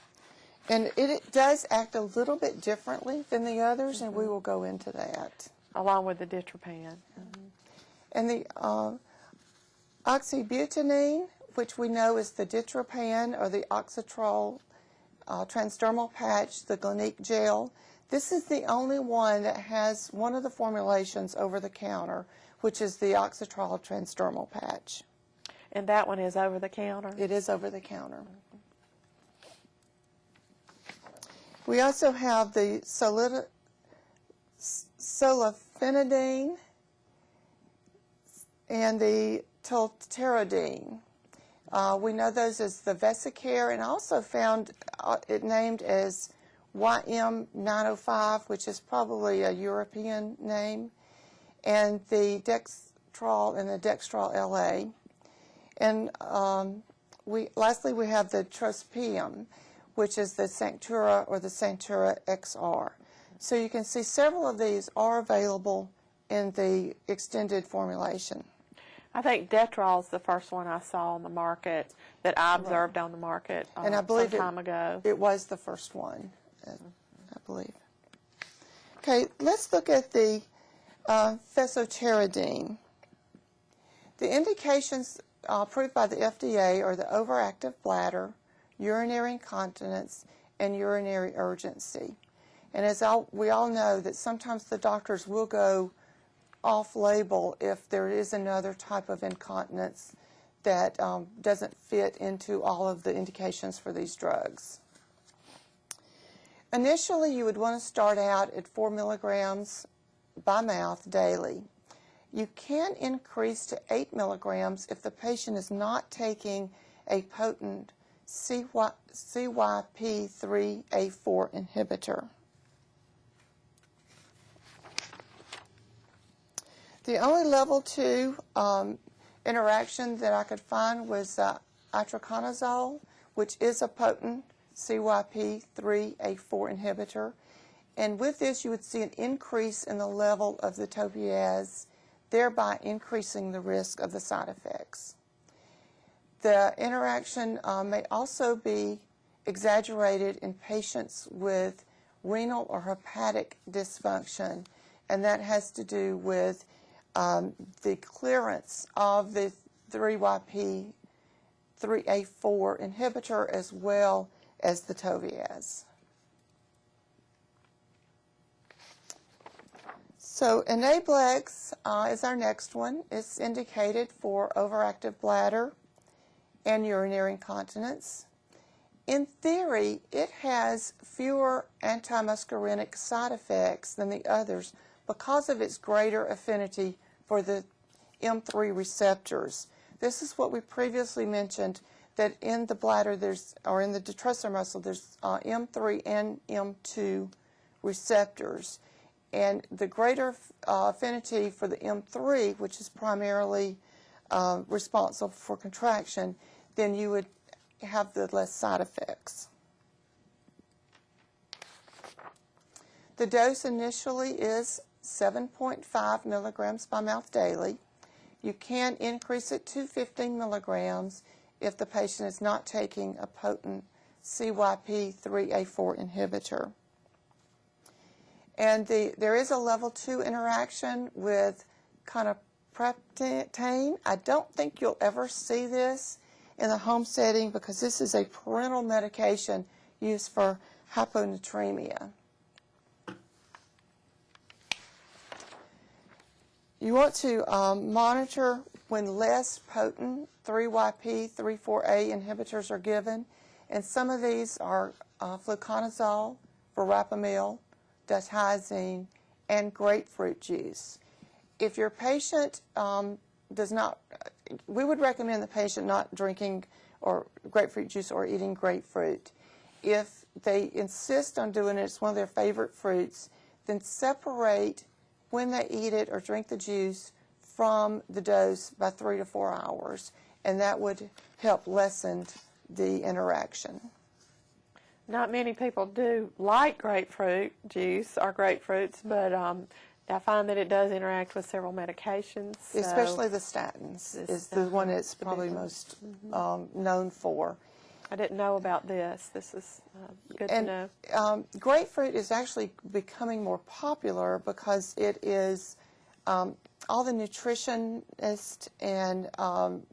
And it does act a little bit differently than the others, and we will go into that. Along with the ditropan. And the oxybutynin, which we know is the ditropan or the oxytrol transdermal patch, the Glenique gel. This is the only one that has one of the formulations over the counter, which is the oxytrol transdermal patch. And that one is over the counter? It is over the counter. We also have the solafenidine and the tolterodine. We know those as the Vesicare, and also found it named as YM905, which is probably a European name, and the Dextrol and the Dextrol LA. And lastly, we have the trospium, which is the Sanctura or the Sanctura XR. So you can see several of these are available in the extended formulation. I think Detrol is the first one I saw on the market that I observed on the market and I believe some time ago. It was the first one, I believe. Okay, let's look at the fesoterodine. The indications approved by the FDA are the overactive bladder, urinary incontinence, and urinary urgency. And as we all know, that sometimes the doctors will go off-label if there is another type of incontinence that doesn't fit into all of the indications for these drugs. Initially, you would want to start out at 4 milligrams by mouth daily. You can increase to 8 milligrams if the patient is not taking a potent CYP3A4 inhibitor. The only level 2 interaction that I could find was itraconazole, which is a potent CYP3A4 inhibitor. And with this, you would see an increase in the level of the Toviez, thereby increasing the risk of the side effects. The interaction may also be exaggerated in patients with renal or hepatic dysfunction, and that has to do with the clearance of the 3YP3A4 inhibitor as well as the Toviez. So Enablex is our next one. It's indicated for overactive bladder and urinary incontinence. In theory, it has fewer antimuscarinic side effects than the others because of its greater affinity for the M3 receptors. This is what we previously mentioned, that in the bladder or in the detrusor muscle, there's M3 and M2 receptors. And the greater affinity for the M3, which is primarily responsible for contraction, then you would have the less side effects. The dose initially is 7.5 milligrams by mouth daily. You can increase it to 15 milligrams if the patient is not taking a potent CYP3A4 inhibitor. And there is a level 2 interaction with conapreptane. I don't think you'll ever see this in the home setting because this is a parenteral medication used for hyponatremia. You want to monitor when less potent 3YP, 3,4A inhibitors are given, and some of these are fluconazole, verapamil, diltiazem, and grapefruit juice. If your patient does not, we would recommend the patient not drinking or grapefruit juice or eating grapefruit. If they insist on doing it, it's one of their favorite fruits, then separate when they eat it or drink the juice from the dose by 3 to 4 hours, and that would help lessen the interaction. Not many people do like grapefruit juice or grapefruits, but I find that it does interact with several medications. So Especially the statins is the one that's probably most known for. I didn't know about this. This is good to know. Grapefruit is actually becoming more popular because it is, all the nutritionists and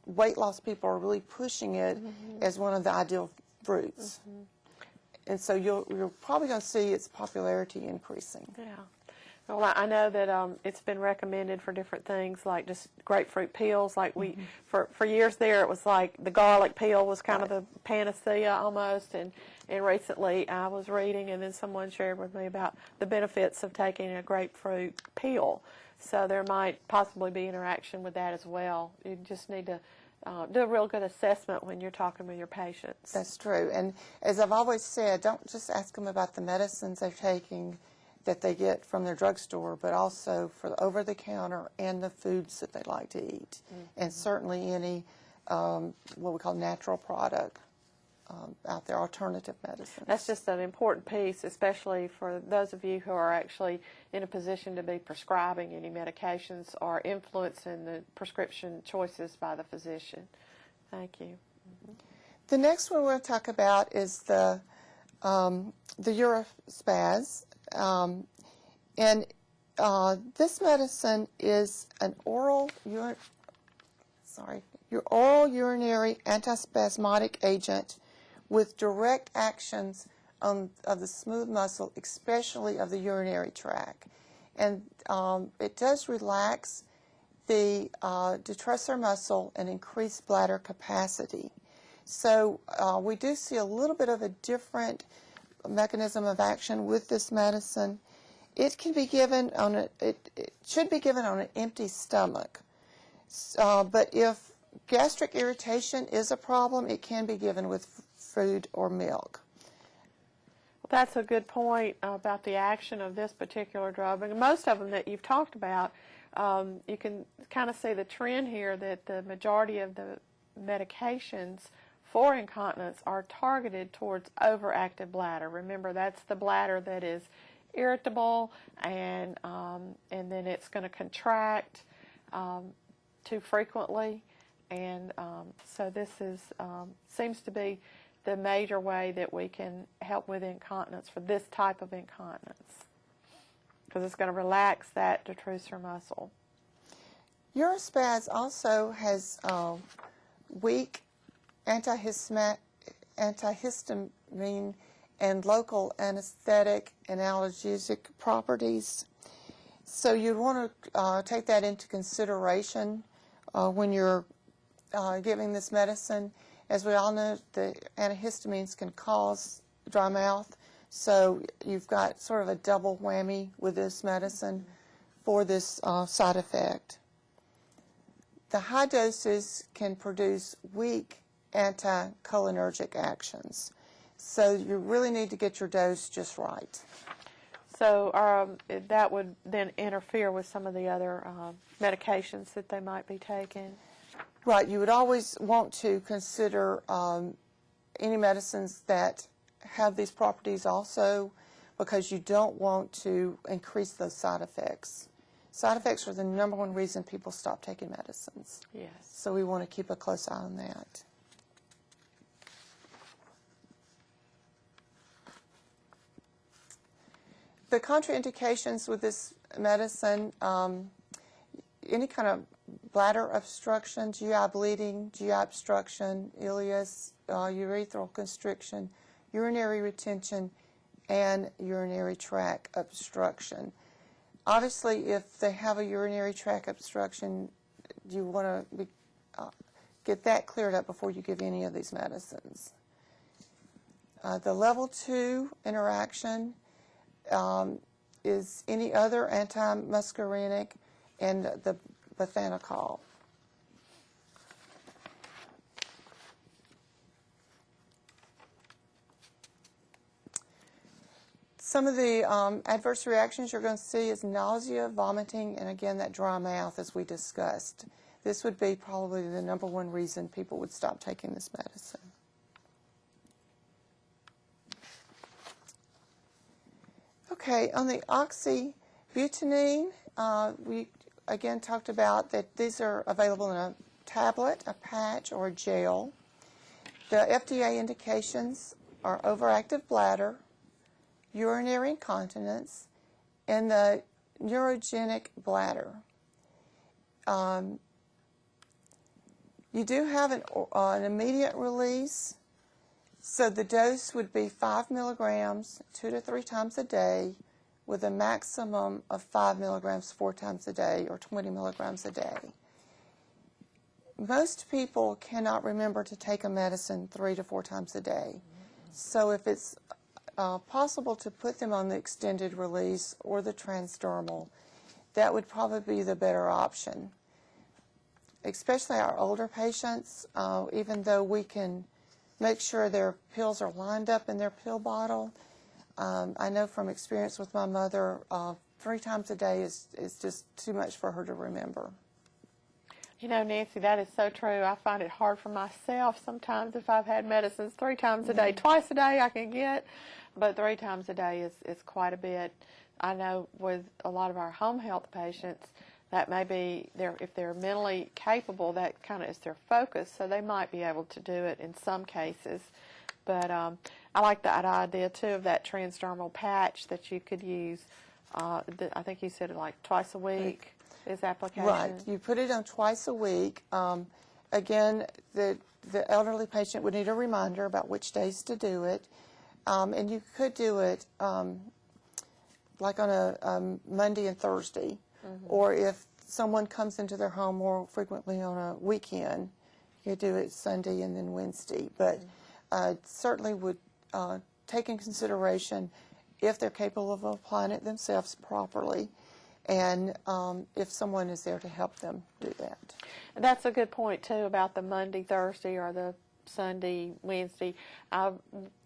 weight loss people are really pushing it as one of the ideal fruits. And so you're probably going to see its popularity increasing. Yeah. Well, I know that it's been recommended for different things, like just grapefruit peels. Like for years there, it was like the garlic peel was kind of the panacea almost. And recently I was reading, and then someone shared with me about the benefits of taking a grapefruit peel. So there might possibly be interaction with that as well. You just need to do a real good assessment when you're talking with your patients. That's true. And as I've always said, don't just ask them about the medicines they're taking that they get from their drugstore, but also for the over-the-counter and the foods that they like to eat, and certainly any what we call natural product out there, alternative medicines. That's just an important piece, especially for those of you who are actually in a position to be prescribing any medications or influencing the prescription choices by the physician. Thank you. The next one we're going to talk about is the Urospaz. And this medicine is an oral urinary antispasmodic agent with direct actions of the smooth muscle, especially of the urinary tract. And it does relax the detrusor muscle and increase bladder capacity. So we do see a little bit of a different mechanism of action with this medicine. It can be given on it should be given on an empty stomach. But if gastric irritation is a problem, it can be given with food or milk. Well, that's a good point about the action of this particular drug. And most of them that you've talked about, you can kind of see the trend here that the majority of the medications for incontinence are targeted towards overactive bladder. Remember, that's the bladder that is irritable, and then it's going to contract too frequently, and so this is seems to be the major way that we can help with incontinence for this type of incontinence, because it's going to relax that detrusor muscle. Urospaz also has weak antihistamine and local anesthetic and analgesic properties. So you'd want to take that into consideration when you're giving this medicine. As we all know, the antihistamines can cause dry mouth, so you've got sort of a double whammy with this medicine for this side effect. The high doses can produce weak anticholinergic actions. So you really need to get your dose just right. So that would then interfere with some of the other medications that they might be taking. Right. You would always want to consider any medicines that have these properties also, because you don't want to increase those side effects. Side effects are the #1 reason people stop taking medicines. Yes. So we want to keep a close eye on that. The contraindications with this medicine, any kind of bladder obstruction, GI bleeding, GI obstruction, ileus, urethral constriction, urinary retention, and urinary tract obstruction. Obviously, if they have a urinary tract obstruction, you want to get that cleared up before you give any of these medicines. The level 2 interaction is any other antimuscarinic and the Pathophysiology. Some of the adverse reactions you're going to see is nausea, vomiting, and again that dry mouth as we discussed. This would be probably the #1 reason people would stop taking this medicine. Okay, on the oxybutylene, we again talked about that these are available in a tablet, a patch, or a gel. The FDA indications are overactive bladder, urinary incontinence, and the neurogenic bladder. You do have an immediate release, so the dose would be 5 milligrams 2 to 3 times a day with a maximum of 5 milligrams 4 times a day or 20 milligrams a day. Most people cannot remember to take a medicine 3 to 4 times a day. So if it's possible to put them on the extended release or the transdermal, that would probably be the better option. Especially our older patients, even though we can make sure their pills are lined up in their pill bottle. I know from experience with my mother, 3 times a day is just too much for her to remember. You know, Nancy, that is so true. I find it hard for myself sometimes if I've had medicines 3 times a day. Twice a day I can get, but 3 times a day is quite a bit. I know with a lot of our home health patients, that may be, if they're mentally capable, that kind of is their focus, so they might be able to do it in some cases. But I like that idea, too, of that transdermal patch that you could use. I think you said like twice a week is application. Right. You put it on twice a week. Again, the elderly patient would need a reminder about which days to do it. And you could do it like on a Monday and Thursday. Or if someone comes into their home more frequently on a weekend, you do it Sunday and then Wednesday. But certainly would take in consideration if they're capable of applying it themselves properly, and if someone is there to help them do that. And that's a good point, too, about the Monday, Thursday, or the Sunday, Wednesday. I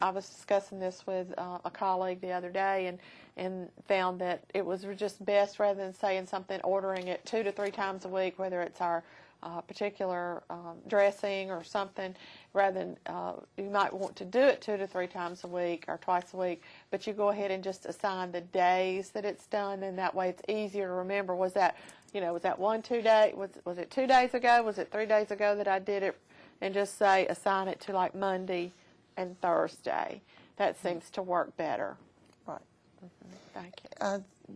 was discussing this with a colleague the other day and found that it was just best, rather than saying something, ordering it 2 to 3 times a week, whether it's our particular dressing or something, rather than you might want to do it 2 to 3 times a week or twice a week, but you go ahead and just assign the days that it's done, and that way it's easier to remember. Was that 1, 2 days? Was it 2 days ago? Was it 3 days ago that I did it? And just say, assign it to like Monday and Thursday. That seems to work better. Right. Thank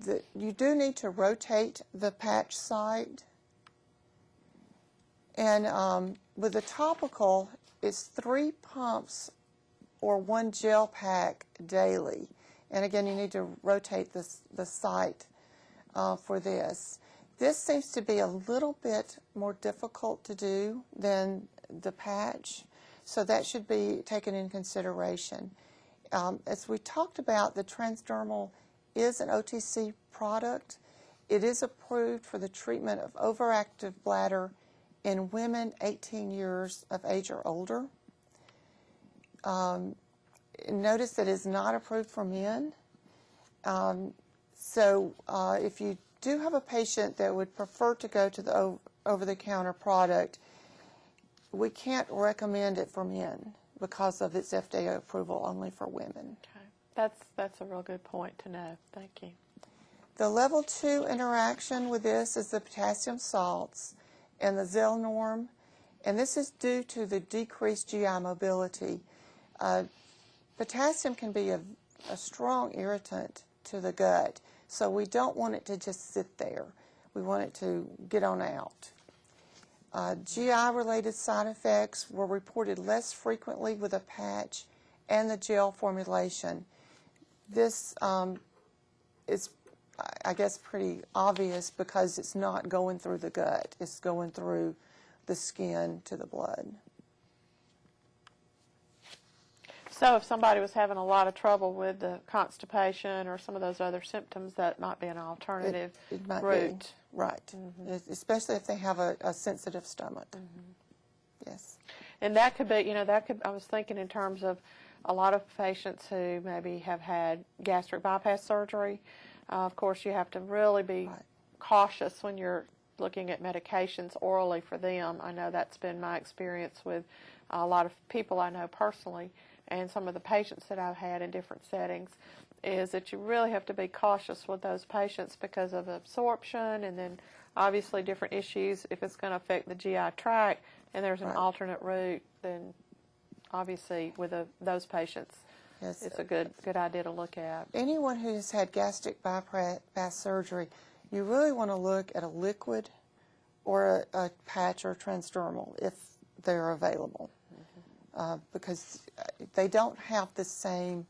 you. You do need to rotate the patch site. And with the topical, it's 3 pumps or 1 gel pack daily. And again, you need to rotate the site for this. This seems to be a little bit more difficult to do than the patch, so that should be taken in consideration. As we talked about, the transdermal is an OTC product. It is approved for the treatment of overactive bladder in women 18 years of age or older. Notice that it is not approved for men. So if you do have a patient that would prefer to go to the over-the-counter product, we can't recommend it for men because of its FDA approval only for women. Okay. That's a real good point to know. Thank you. The level 2 interaction with this is the potassium salts and the Zelnorm, and this is due to the decreased GI mobility. Potassium can be a strong irritant to the gut, so we don't want it to just sit there. We want it to get on out. GI-related side effects were reported less frequently with a patch and the gel formulation. This is I guess, pretty obvious because it's not going through the gut. It's going through the skin to the blood. So if somebody was having a lot of trouble with the constipation or some of those other symptoms, that might be an alternative It might route. be, right. Especially if they have a sensitive stomach. Yes. And that could be, I was thinking in terms of a lot of patients who maybe have had gastric bypass surgery. Of course, you have to really be cautious when you're looking at medications orally for them. I know that's been my experience with a lot of people I know personally, and some of the patients that I've had in different settings, is that you really have to be cautious with those patients because of absorption and then obviously different issues. If it's going to affect the GI tract and there's an alternate route, then obviously with those patients, it's a good idea to look at. Anyone who has had gastric bypass surgery, you really want to look at a liquid or a patch or transdermal if they're available, because they don't have the same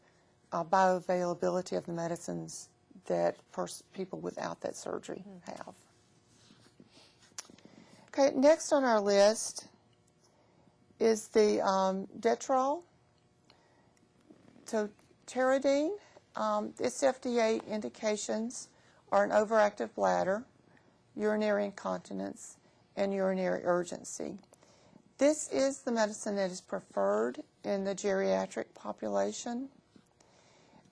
bioavailability of the medicines that people without that surgery have. Okay, next on our list is the Detrol. So pteridine, its FDA indications are an overactive bladder, urinary incontinence, and urinary urgency. This is the medicine that is preferred in the geriatric population.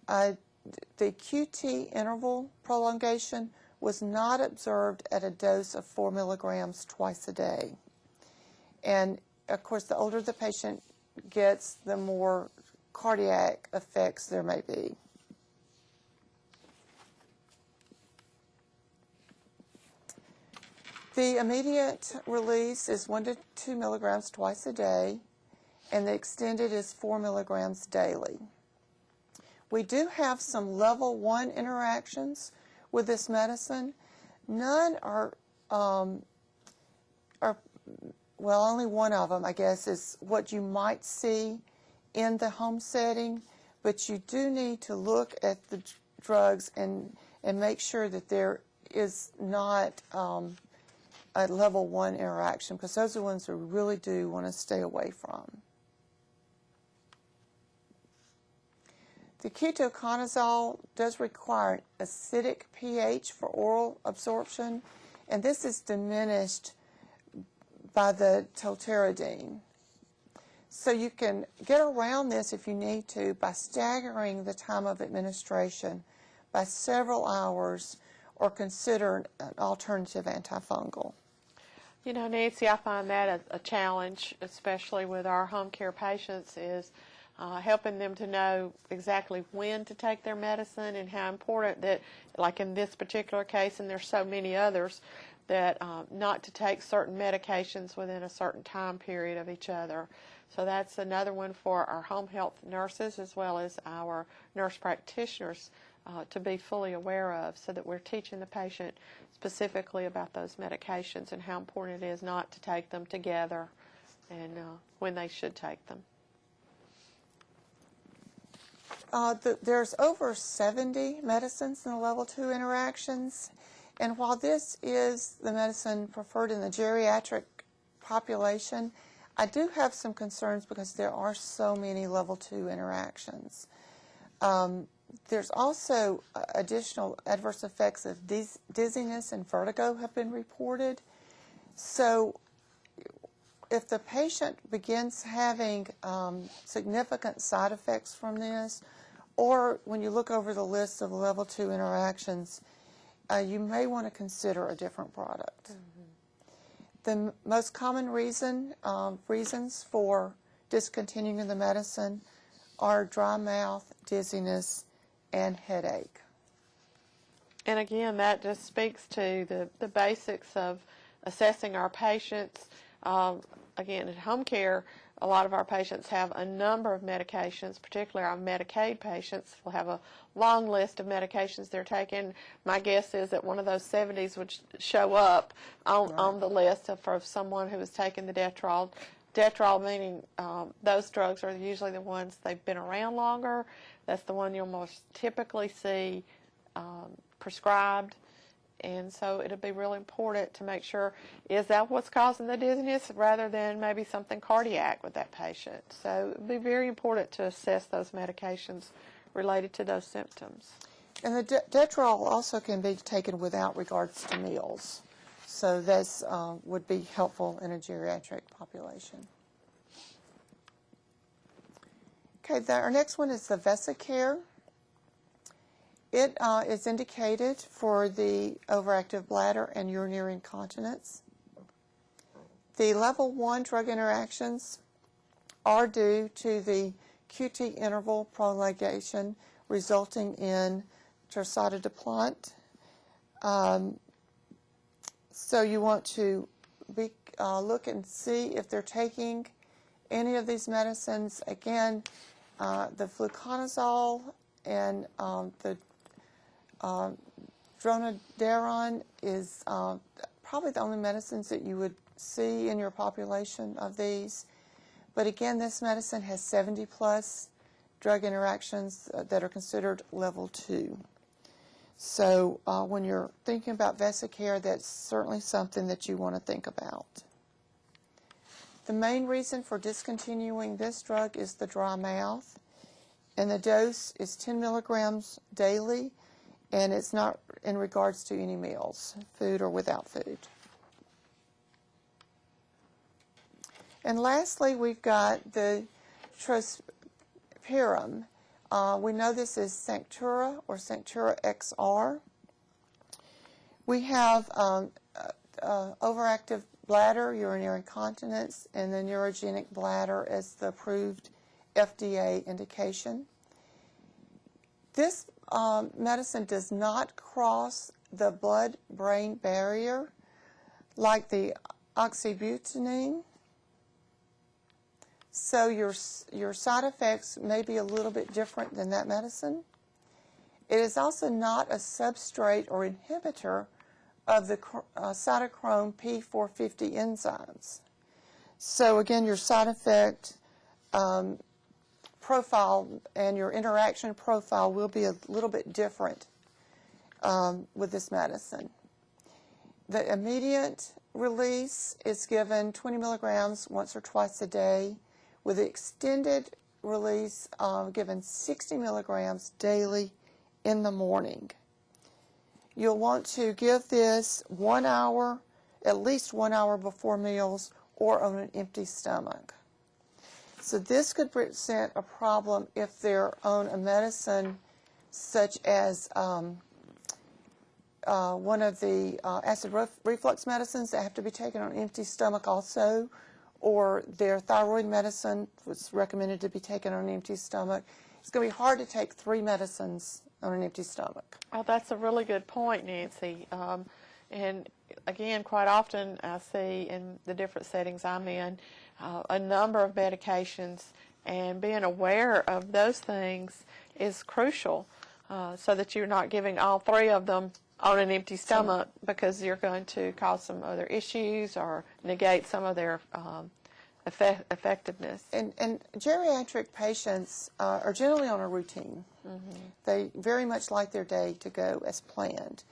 The QT interval prolongation was not observed at a dose of 4 milligrams twice a day. And of course, the older the patient gets, the more cardiac effects there may be. The immediate release is 1 to 2 milligrams twice a day, and the extended is 4 milligrams daily. We do have some level 1 interactions with this medicine. None are well, only one of them, I guess, is what you might see in the home setting, but you do need to look at the drugs and make sure that there is not a level 1 interaction, because those are the ones we really do want to stay away from. The ketoconazole does require an acidic pH for oral absorption, and this is diminished by the tolterodine. So you can get around this if you need to by staggering the time of administration by several hours, or consider an alternative antifungal. You know, Nancy, I find that a challenge, especially with our home care patients, is helping them to know exactly when to take their medicine and how important that, like in this particular case, and there's so many others, that not to take certain medications within a certain time period of each other. So that's another one for our home health nurses as well as our nurse practitioners to be fully aware of, so that we're teaching the patient specifically about those medications and how important it is not to take them together and when they should take them. There's over 70 medicines in the level 2 interactions, and while this is the medicine preferred in the geriatric population, I do have some concerns because there are so many level 2 interactions. There's also additional adverse effects of dizziness and vertigo have been reported. So if the patient begins having significant side effects from this, or when you look over the list of level 2 interactions, you may want to consider a different product. The most common reasons for discontinuing the medicine are dry mouth, dizziness, and headache. And again, that just speaks to the basics of assessing our patients. Again, at home care, a lot of our patients have a number of medications, particularly our Medicaid patients will have a long list of medications they're taking. My guess is that one of those 70s would show up on the list for someone who was taking the Detrol. Detrol meaning those drugs are usually the ones they've been around longer. That's the one you'll most typically see prescribed. And so it'll be really important to make sure, is that what's causing the dizziness rather than maybe something cardiac with that patient. So it would be very important to assess those medications related to those symptoms. And the Detrol also can be taken without regards to meals. So this would be helpful in a geriatric population. Okay, our next one is the Vesicare. It is indicated for the overactive bladder and urinary incontinence. The level 1 drug interactions are due to the QT interval prolongation resulting in torsade de plante. So you want to look and see if they're taking any of these medicines. Again, the fluconazole and the dronedarone is probably the only medicines that you would see in your population of these. But again, this medicine has 70 plus drug interactions that are considered level 2. So when you're thinking about Vesicare, that's certainly something that you want to think about. The main reason for discontinuing this drug is the dry mouth, and the dose is 10 milligrams daily, and it's not in regards to any meals, food or without food. And lastly, we've got the trospirum. We know this is Sanctura or Sanctura XR. We have overactive bladder, urinary incontinence, and the neurogenic bladder as the approved FDA indication. This medicine does not cross the blood-brain barrier like the oxybutynin. So your side effects may be a little bit different than that medicine. It is also not a substrate or inhibitor of the cytochrome P450 enzymes. So again, your side effect profile and your interaction profile will be a little bit different with this medicine. The immediate release is given 20 milligrams once or twice a day, with the extended release given 60 milligrams daily in the morning. You'll want to give this 1 hour, at least 1 hour before meals or on an empty stomach. So this could present a problem if they're on a medicine such as one of the acid reflux medicines that have to be taken on an empty stomach also, or their thyroid medicine was recommended to be taken on an empty stomach. It's going to be hard to take 3 medicines on an empty stomach. Oh, that's a really good point, Nancy. And again, quite often I see in the different settings I'm in a number of medications, and being aware of those things is crucial so that you're not giving all 3 of them on an empty stomach, because you're going to cause some other issues or negate some of their effectiveness. And geriatric patients are generally on a routine. Mm-hmm. They very much like their day to go as planned.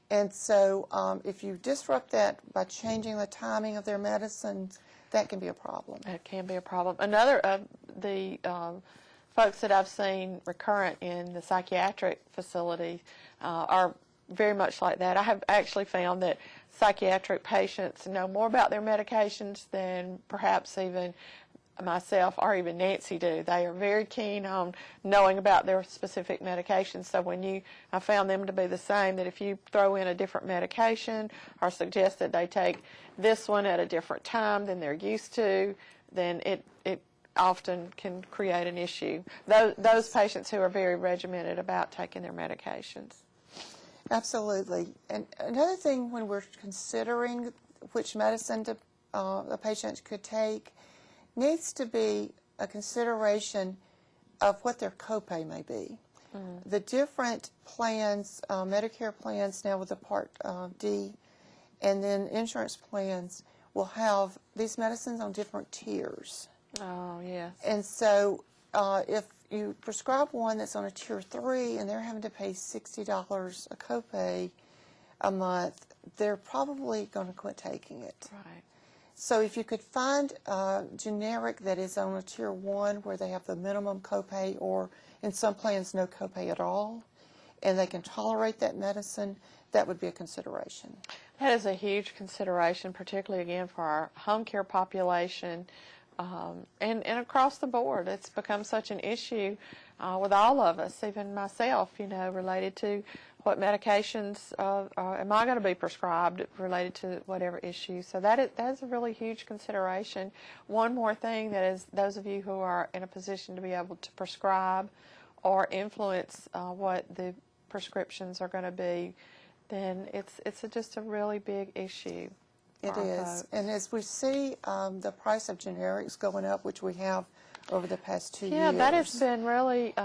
And so if you disrupt that by changing the timing of their medicines, that can be a problem. It can be a problem. Another of the folks that I've seen recurrent in the psychiatric facility are very much like that. I have actually found that psychiatric patients know more about their medications than perhaps even myself or even Nancy do. They are very keen on knowing about their specific medications. So I found them to be the same, that if you throw in a different medication or suggest that they take this one at a different time than they're used to, then it often can create an issue. Those patients who are very regimented about taking their medications. Absolutely. And another thing when we're considering which medicine a patient could take needs to be a consideration of what their copay may be. Mm-hmm. The different plans, Medicare plans now with the Part D, and then insurance plans will have these medicines on different tiers. Oh, yes. And so if you prescribe one that's on a tier 3 and they're having to pay $60 a copay a month, they're probably going to quit taking it. Right. So if you could find a generic that is on a tier 1 where they have the minimum copay, or in some plans no copay at all, and they can tolerate that medicine, that would be a consideration. That is a huge consideration, particularly, again, for our home care population, and across the board. It's become such an issue with all of us, even myself, related to what medications am I going to be prescribed related to whatever issue. So that is a really huge consideration. One more thing, that is, those of you who are in a position to be able to prescribe or influence what the prescriptions are going to be, then it's just a really big issue. It is. And as we see the price of generics going up, which we have over the past 2 years. Yeah, that has been really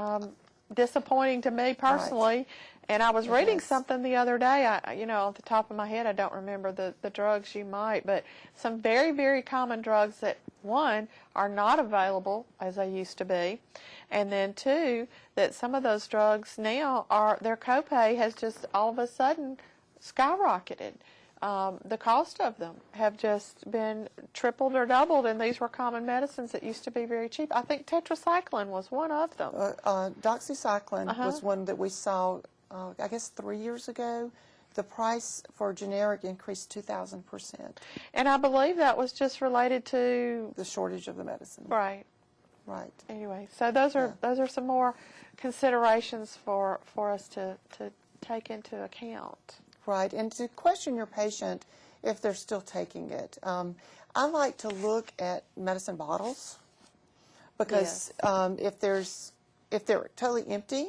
disappointing to me personally. Right. And I was reading something the other day, off the top of my head, I don't remember the drugs you might, but some very, very common drugs that, one, are not available as they used to be, and then two, that some of those drugs now their copay has just all of a sudden skyrocketed. The cost of them have just been tripled or doubled, and these were common medicines that used to be very cheap. I think tetracycline was one of them. Doxycycline was one that we saw, I guess 3 years ago. The price for generic increased 2,000%. And I believe that was just related to the shortage of the medicine. Right. Right. Anyway, so those are some more considerations for us to take into account. Right, and to question your patient if they're still taking it. I like to look at medicine bottles, because if they're totally empty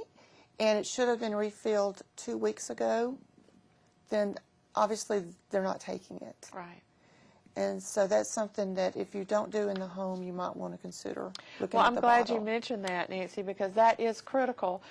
and it should have been refilled 2 weeks ago, then obviously they're not taking it. Right. And so that's something that if you don't do in the home, you might want to consider looking at the bottle. Well, I'm glad you mentioned that, Nancy, because that is critical.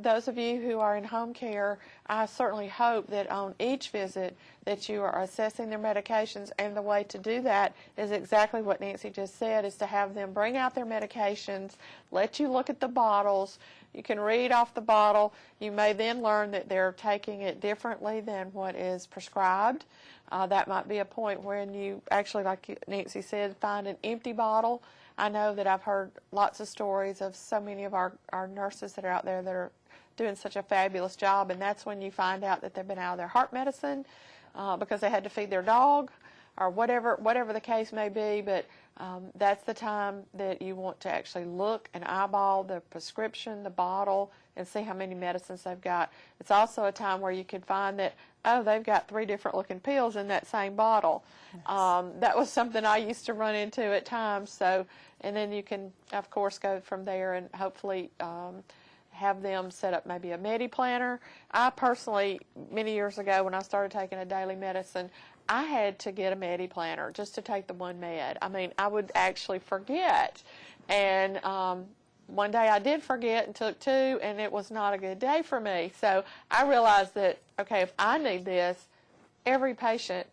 Those of you who are in home care, I certainly hope that on each visit that you are assessing their medications, and the way to do that is exactly what Nancy just said, is to have them bring out their medications, let you look at the bottles. You can read off the bottle. You may then learn that they're taking it differently than what is prescribed. That might be a point when you actually, like Nancy said, find an empty bottle. I know that I've heard lots of stories of so many of our nurses that are out there that are doing such a fabulous job, and that's when you find out that they've been out of their heart medicine because they had to feed their dog, or whatever the case may be. But that's the time that you want to actually look and eyeball the prescription, the bottle, and see how many medicines they've got. It's also a time where you could find that, they've got 3 different looking pills in that same bottle. Yes. That was something I used to run into at times. So, and then you can, of course, go from there and hopefully have them set up maybe a Medi planner. I personally, many years ago when I started taking a daily medicine, I had to get a Medi planner just to take the one med. I mean, I would actually forget. And one day I did forget and took 2, and it was not a good day for me. So I realized that, okay, if I need this, every patient,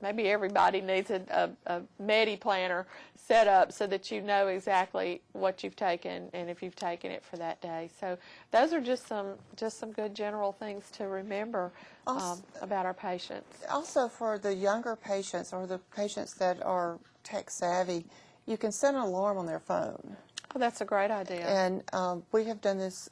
maybe everybody needs a Medi planner set up so that you know exactly what you've taken and if you've taken it for that day. So those are just some good general things to remember about our patients. Also, for the younger patients or the patients that are tech savvy, you can set an alarm on their phone. Oh, that's a great idea. And we have done this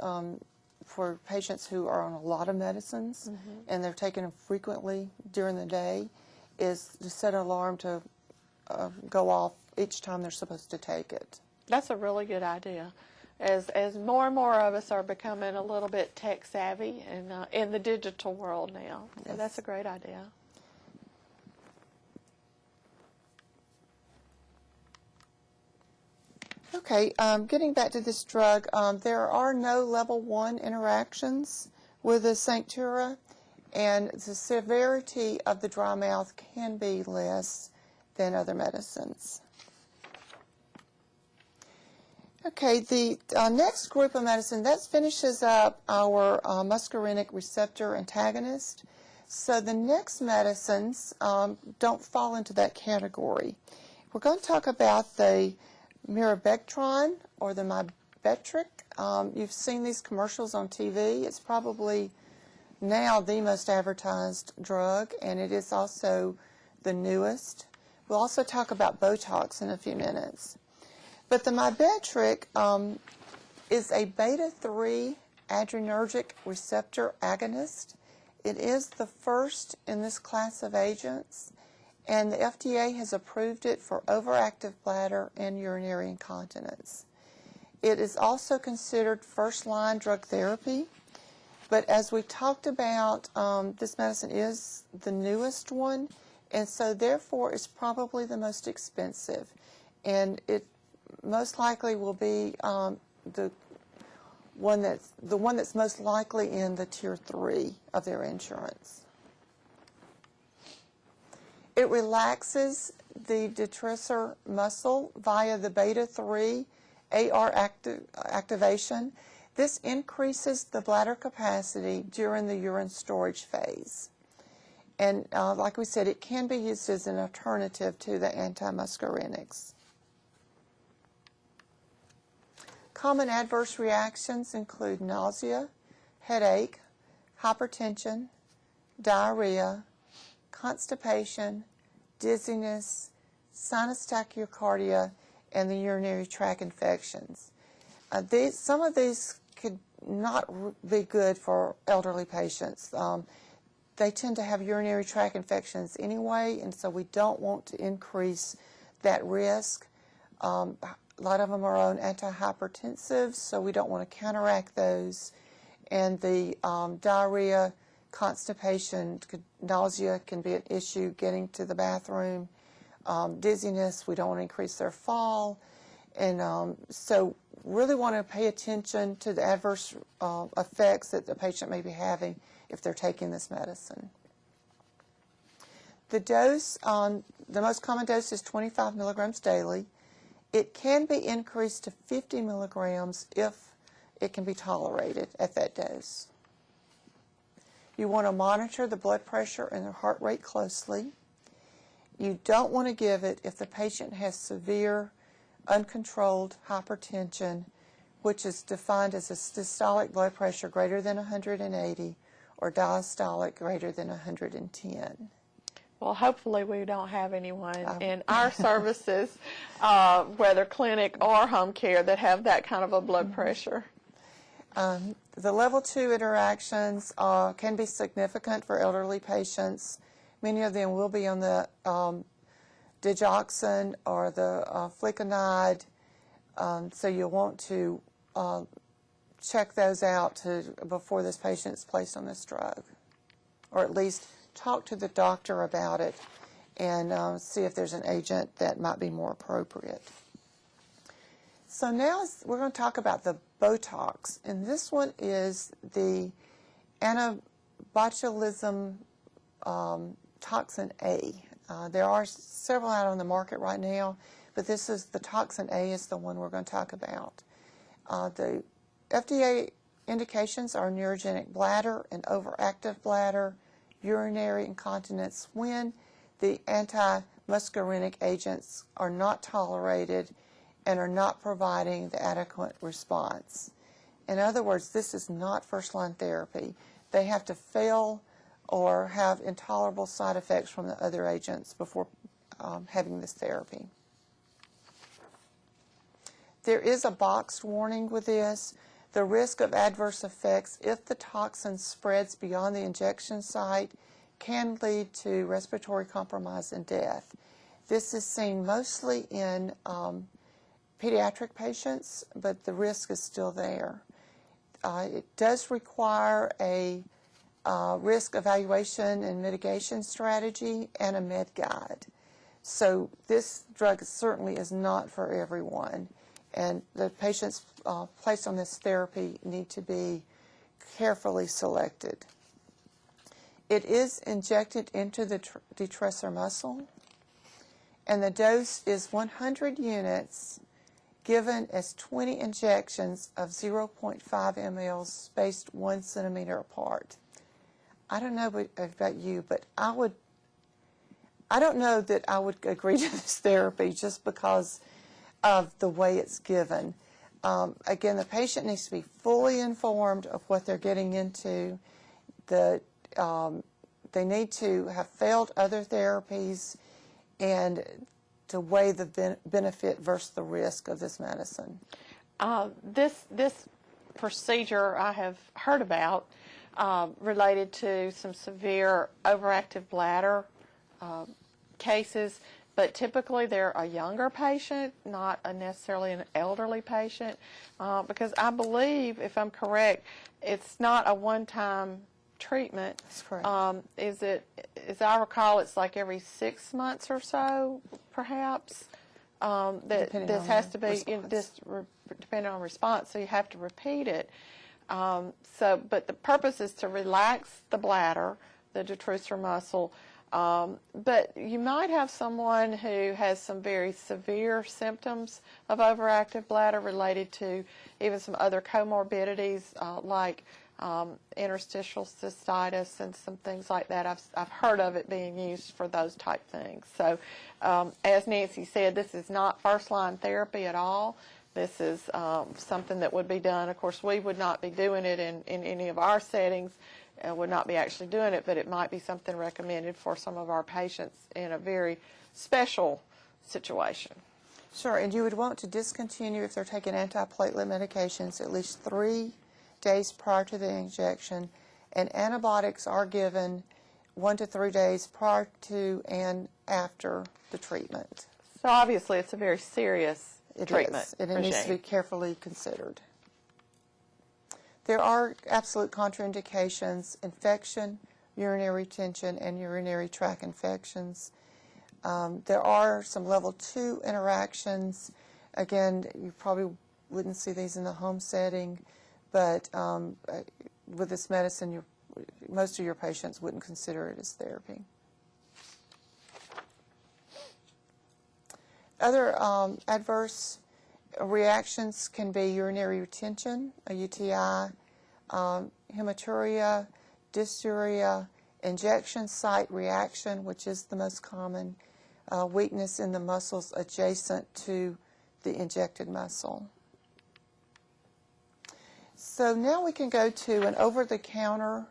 for patients who are on a lot of medicines, and they're taking them frequently during the day, is to set an alarm to go off each time they're supposed to take it. That's a really good idea. As more and more of us are becoming a little bit tech savvy and in the digital world now. So Yes. That's a great idea. Okay, getting back to this drug, there are no level 1 interactions with the Sanctura, and the severity of the dry mouth can be less than other medicines. Okay, the next group of medicine, that finishes up our muscarinic receptor antagonist. So the next medicines don't fall into that category. We're going to talk about the mirabegtron, or the Betric. You've seen these commercials on TV. It's probably now the most advertised drug, and it is also the newest. We'll also talk about Botox in a few minutes. But the Mybetriq is a beta-3 adrenergic receptor agonist. It is the first in this class of agents, and the FDA has approved it for overactive bladder and urinary incontinence. It is also considered first-line drug therapy, but as we talked about, this medicine is the newest one, and so therefore it's probably the most expensive, and it most likely will be the one that's most likely in the tier 3 of their insurance. It relaxes the detrusor muscle via the beta-3 AR activation. This increases the bladder capacity during the urine storage phase. And like we said, it can be used as an alternative to the antimuscarinics. Common adverse reactions include nausea, headache, hypertension, diarrhea, constipation, dizziness, sinus tachycardia, and the urinary tract infections. Some of these could not be good for elderly patients. They tend to have urinary tract infections anyway, and so we don't want to increase that risk. A lot of them are on antihypertensives, so we don't want to counteract those. And the diarrhea, constipation, nausea can be an issue getting to the bathroom. Dizziness, we don't want to increase their fall. And so really want to pay attention to the adverse effects that the patient may be having if they're taking this medicine. The dose, the most common dose is 25 milligrams daily. It can be increased to 50 milligrams if it can be tolerated at that dose. You want to monitor the blood pressure and the heart rate closely. You don't want to give it if the patient has severe uncontrolled hypertension, which is defined as a systolic blood pressure greater than 180 or diastolic greater than 110. Well, hopefully we don't have anyone in our services, whether clinic or home care, that have that kind of a blood pressure. The level 2 interactions can be significant for elderly patients. Many of them will be on the digoxin or the flecainide, so you'll want to check those out before this patient is placed on this drug, or at least talk to the doctor about it and see if there's an agent that might be more appropriate. So now we're going to talk about the Botox, and this one is the anabotulism toxin A. There are several out on the market right now, but this is the toxin A is the one we're going to talk about. The FDA indications are neurogenic bladder and overactive bladder, urinary incontinence when the antimuscarinic agents are not tolerated and are not providing the adequate response. In other words, this is not first-line therapy. They have to fail or have intolerable side effects from the other agents before having this therapy. There is a boxed warning with this. The risk of adverse effects if the toxin spreads beyond the injection site can lead to respiratory compromise and death. This is seen mostly in pediatric patients, but the risk is still there. It does require a risk evaluation and mitigation strategy and a med guide. So this drug certainly is not for everyone, and the patients placed on this therapy need to be carefully selected. It is injected into the detrusor muscle, and the dose is 100 units given as 20 injections of 0.5 ml spaced 1 centimeter apart. I don't know about you, but I don't know that I would agree to this therapy just because of the way it's given. Again, the patient needs to be fully informed of what they're getting into. They need to have failed other therapies and to weigh the benefit versus the risk of this medicine. This procedure I have heard about related to some severe overactive bladder cases, but typically they're a younger patient, not necessarily an elderly patient, because I believe, if I'm correct, it's not a one-time treatment. That's correct. As I recall, it's like every 6 months or so, perhaps. That this has to be depending on response, so you have to repeat it. But the purpose is to relax the bladder, the detrusor muscle. But you might have someone who has some very severe symptoms of overactive bladder related to even some other comorbidities like interstitial cystitis and some things like that. I've heard of it being used for those type things. So as Nancy said, this is not first-line therapy at all. This is something that would be done. Of course, we would not be doing it in any of our settings, would not be actually doing it, but it might be something recommended for some of our patients in a very special situation. Sure, and you would want to discontinue if they're taking antiplatelet medications at least 3 days prior to the injection, and antibiotics are given 1 to 3 days prior to and after the treatment. So obviously it's a very serious treatment. It is, and it needs to be carefully considered. There are absolute contraindications: infection, urinary retention, and urinary tract infections. There are some level 2 interactions. Again, you probably wouldn't see these in the home setting, but with this medicine, most of your patients wouldn't consider it as therapy. Other adverse reactions can be urinary retention, a UTI, hematuria, dysuria, injection site reaction, which is the most common, weakness in the muscles adjacent to the injected muscle. So now we can go to an over-the-counter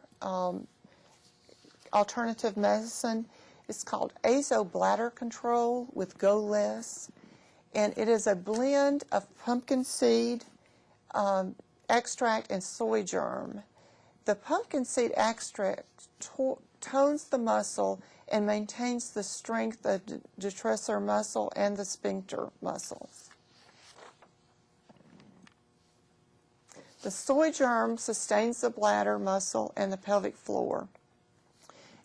alternative medicine. It's called Azobladder Control with Go Less, and it is a blend of pumpkin seed extract and soy germ. The pumpkin seed extract tones the muscle and maintains the strength of the detrusor muscle and the sphincter muscles. The soy germ sustains the bladder muscle and the pelvic floor.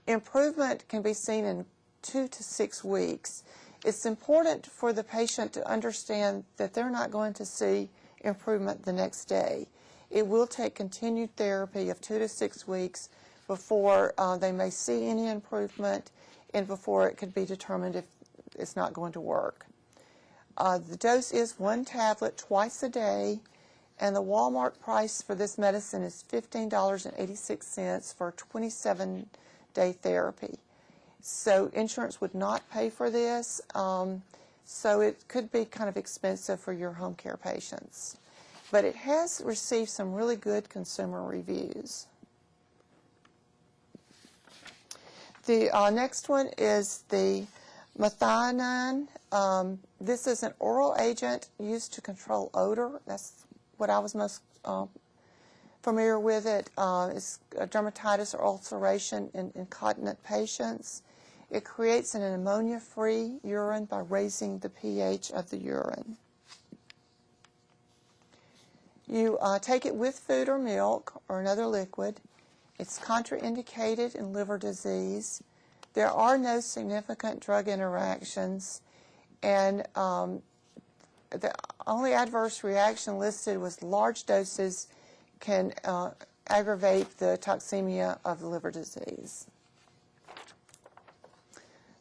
Improvement can be seen in 2 to 6 weeks. It's important for the patient to understand that they're not going to see improvement the next day. It will take continued therapy of 2 to 6 weeks before they may see any improvement and before it could be determined if it's not going to work. The dose is 1 tablet twice a day, and the Walmart price for this medicine is $15.86 for 27-day therapy. So insurance would not pay for this, so it could be kind of expensive for your home care patients. But it has received some really good consumer reviews. The next one is the methionine. This is an oral agent used to control odor. That's what I was most familiar with it. It's dermatitis or ulceration in incontinent patients. It creates an ammonia-free urine by raising the pH of the urine. You take it with food or milk or another liquid. It's contraindicated in liver disease. There are no significant drug interactions, and the only adverse reaction listed was large doses can aggravate the toxemia of the liver disease.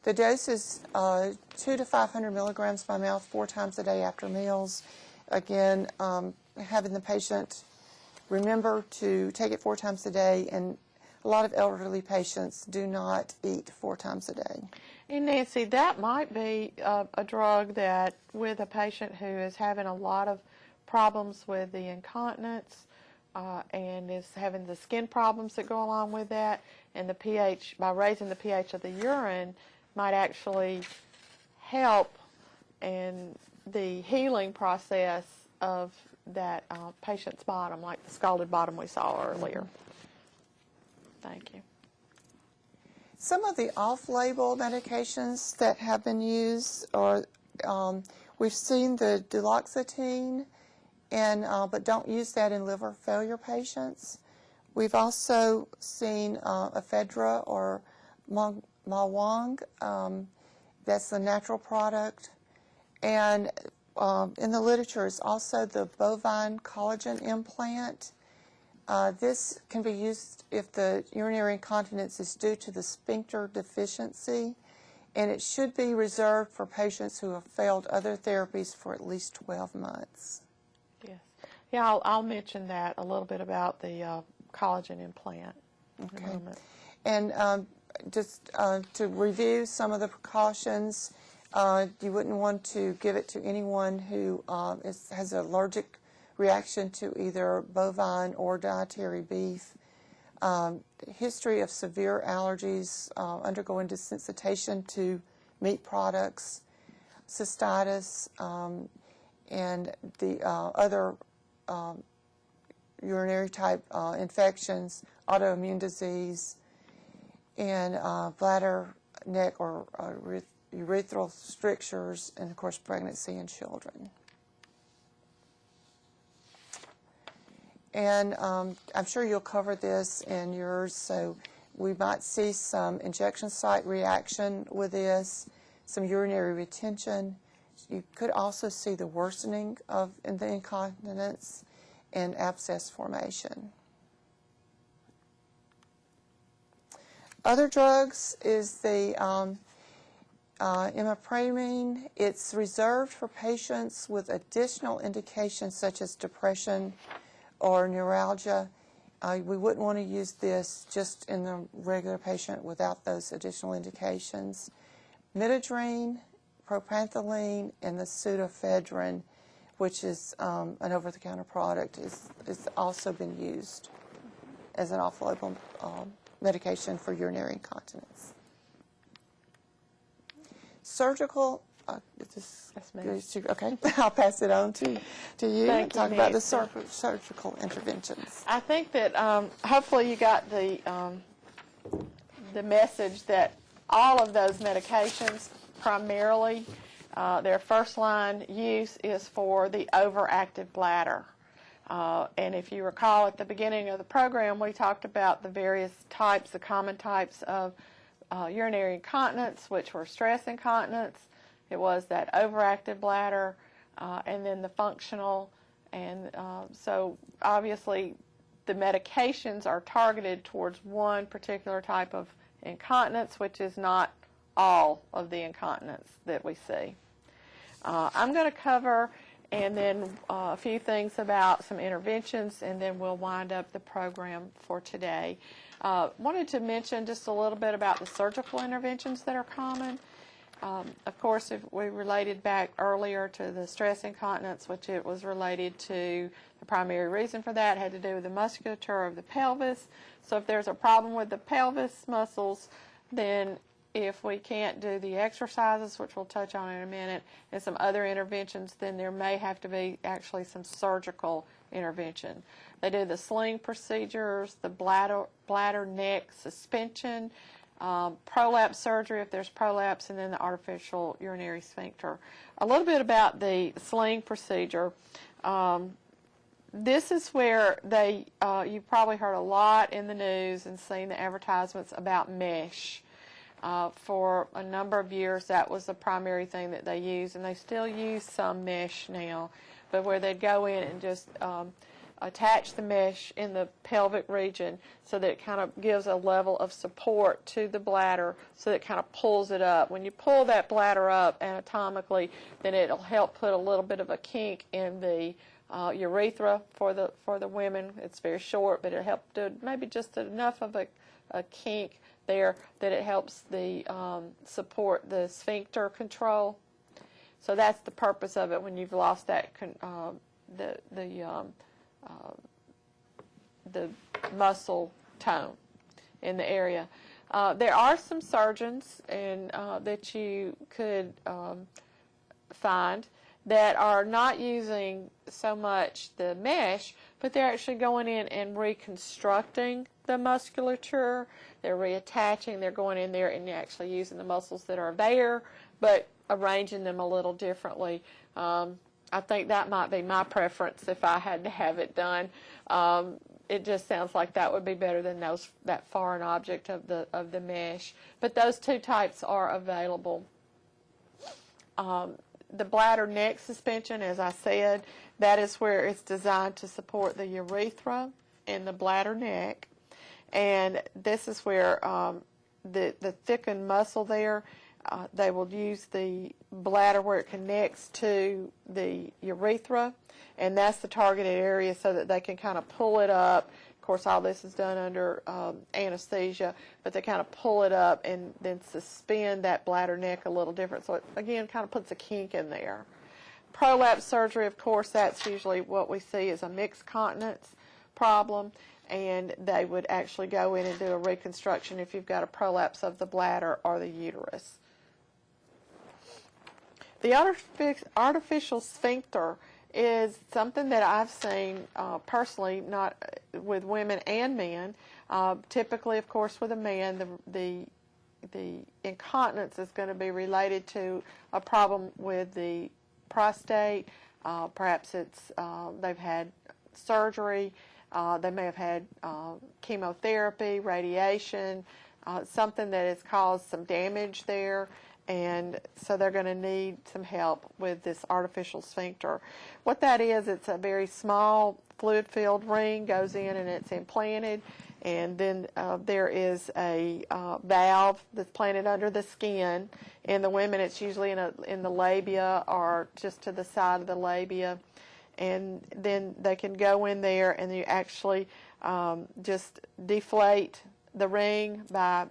The dose is 200 to 500 milligrams by mouth 4 times a day after meals. Again, having the patient remember to take it 4 times a day, and a lot of elderly patients do not eat 4 times a day. And Nancy, that might be a drug that with a patient who is having a lot of problems with the incontinence and is having the skin problems that go along with that, and the pH, by raising the pH of the urine, might actually help in the healing process of that patient's bottom, like the scalded bottom we saw earlier. Thank you. Some of the off-label medications that have been used are, we've seen the duloxetine, but don't use that in liver failure patients. We've also seen ephedra or Mawang, that's the natural product. And in the literature is also the bovine collagen implant. This can be used if the urinary incontinence is due to the sphincter deficiency, and it should be reserved for patients who have failed other therapies for at least 12 months. Yes. Yeah, I'll mention that a little bit about the collagen implant in a moment. And just to review some of the precautions, you wouldn't want to give it to anyone who has an allergic reaction to either bovine or dietary beef. History of severe allergies, undergoing desensitization to meat products, cystitis, and the other urinary type infections, autoimmune disease, and bladder, neck, or urethral strictures, and of course pregnancy in children. And I'm sure you'll cover this in yours, so we might see some injection site reaction with this, some urinary retention. You could also see the worsening of the incontinence and abscess formation. Other drugs is the imipramine. It's reserved for patients with additional indications such as depression or neuralgia. We wouldn't want to use this just in the regular patient without those additional indications. Midodrine, propanthyline, and the pseudoephedrine, which is an over-the-counter product, is also been used as an off-label medication for urinary incontinence. Surgical, okay, I'll pass it on to you and talk about the surgical interventions. I think that hopefully you got the message that all of those medications, primarily their first-line use is for the overactive bladder. And if you recall at the beginning of the program, we talked about the various types, the common types of urinary incontinence, which were stress incontinence. It was that overactive bladder, and then the functional. And so obviously the medications are targeted towards one particular type of incontinence, which is not all of the incontinence that we see. I'm going to cover and then a few things about some interventions, and then we'll wind up the program for today. Wanted to mention just a little bit about the surgical interventions that are common. Of course, if we related back earlier to the stress incontinence, which it was related to the primary reason for that had to do with the musculature of the pelvis. So if there's a problem with the pelvis muscles, then if we can't do the exercises, which we'll touch on in a minute, and some other interventions, then there may have to be actually some surgical intervention. They do the sling procedures, the bladder neck suspension, prolapse surgery if there's prolapse, and then the artificial urinary sphincter. A little bit about the sling procedure. This is where you've probably heard a lot in the news and seen the advertisements about mesh. For a number of years, that was the primary thing that they used, and they still use some mesh now, but where they'd go in and just attach the mesh in the pelvic region so that it kind of gives a level of support to the bladder so that it kind of pulls it up. When you pull that bladder up anatomically, then it'll help put a little bit of a kink in the urethra for the women. It's very short, but it'll help do maybe just enough of a kink there that it helps the support the sphincter control. So that's the purpose of it when you've lost that the muscle tone in the area. There are some surgeons that you could find that are not using so much the mesh, but they're actually going in and reconstructing the musculature. They're reattaching. They're going in there and actually using the muscles that are there, but arranging them a little differently. I think that might be my preference if I had to have it done. It just sounds like that would be better than that foreign object of the mesh. But those two types are available. The bladder neck suspension, as I said, that is where it's designed to support the urethra and the bladder neck. And this is where the thickened muscle there, they will use the bladder where it connects to the urethra, and that's the targeted area so that they can kind of pull it up. Of course, all this is done under anesthesia, but they kind of pull it up and then suspend that bladder neck a little different. So it, again, kind of puts a kink in there. Prolapse surgery, of course, that's usually what we see as a mixed continence problem, and they would actually go in and do a reconstruction if you've got a prolapse of the bladder or the uterus. The artificial sphincter is something that I've seen personally, not with women and men. Typically, of course, with a man, the incontinence is going to be related to a problem with the prostate. Perhaps it's they've had surgery. They may have had chemotherapy, radiation, something that has caused some damage there. And so they're going to need some help with this artificial sphincter. What that is, it's a very small fluid-filled ring, goes in and it's implanted, and then there is a valve that's planted under the skin. In the women, it's usually in the labia or just to the side of the labia. And then they can go in there and you actually just deflate the ring by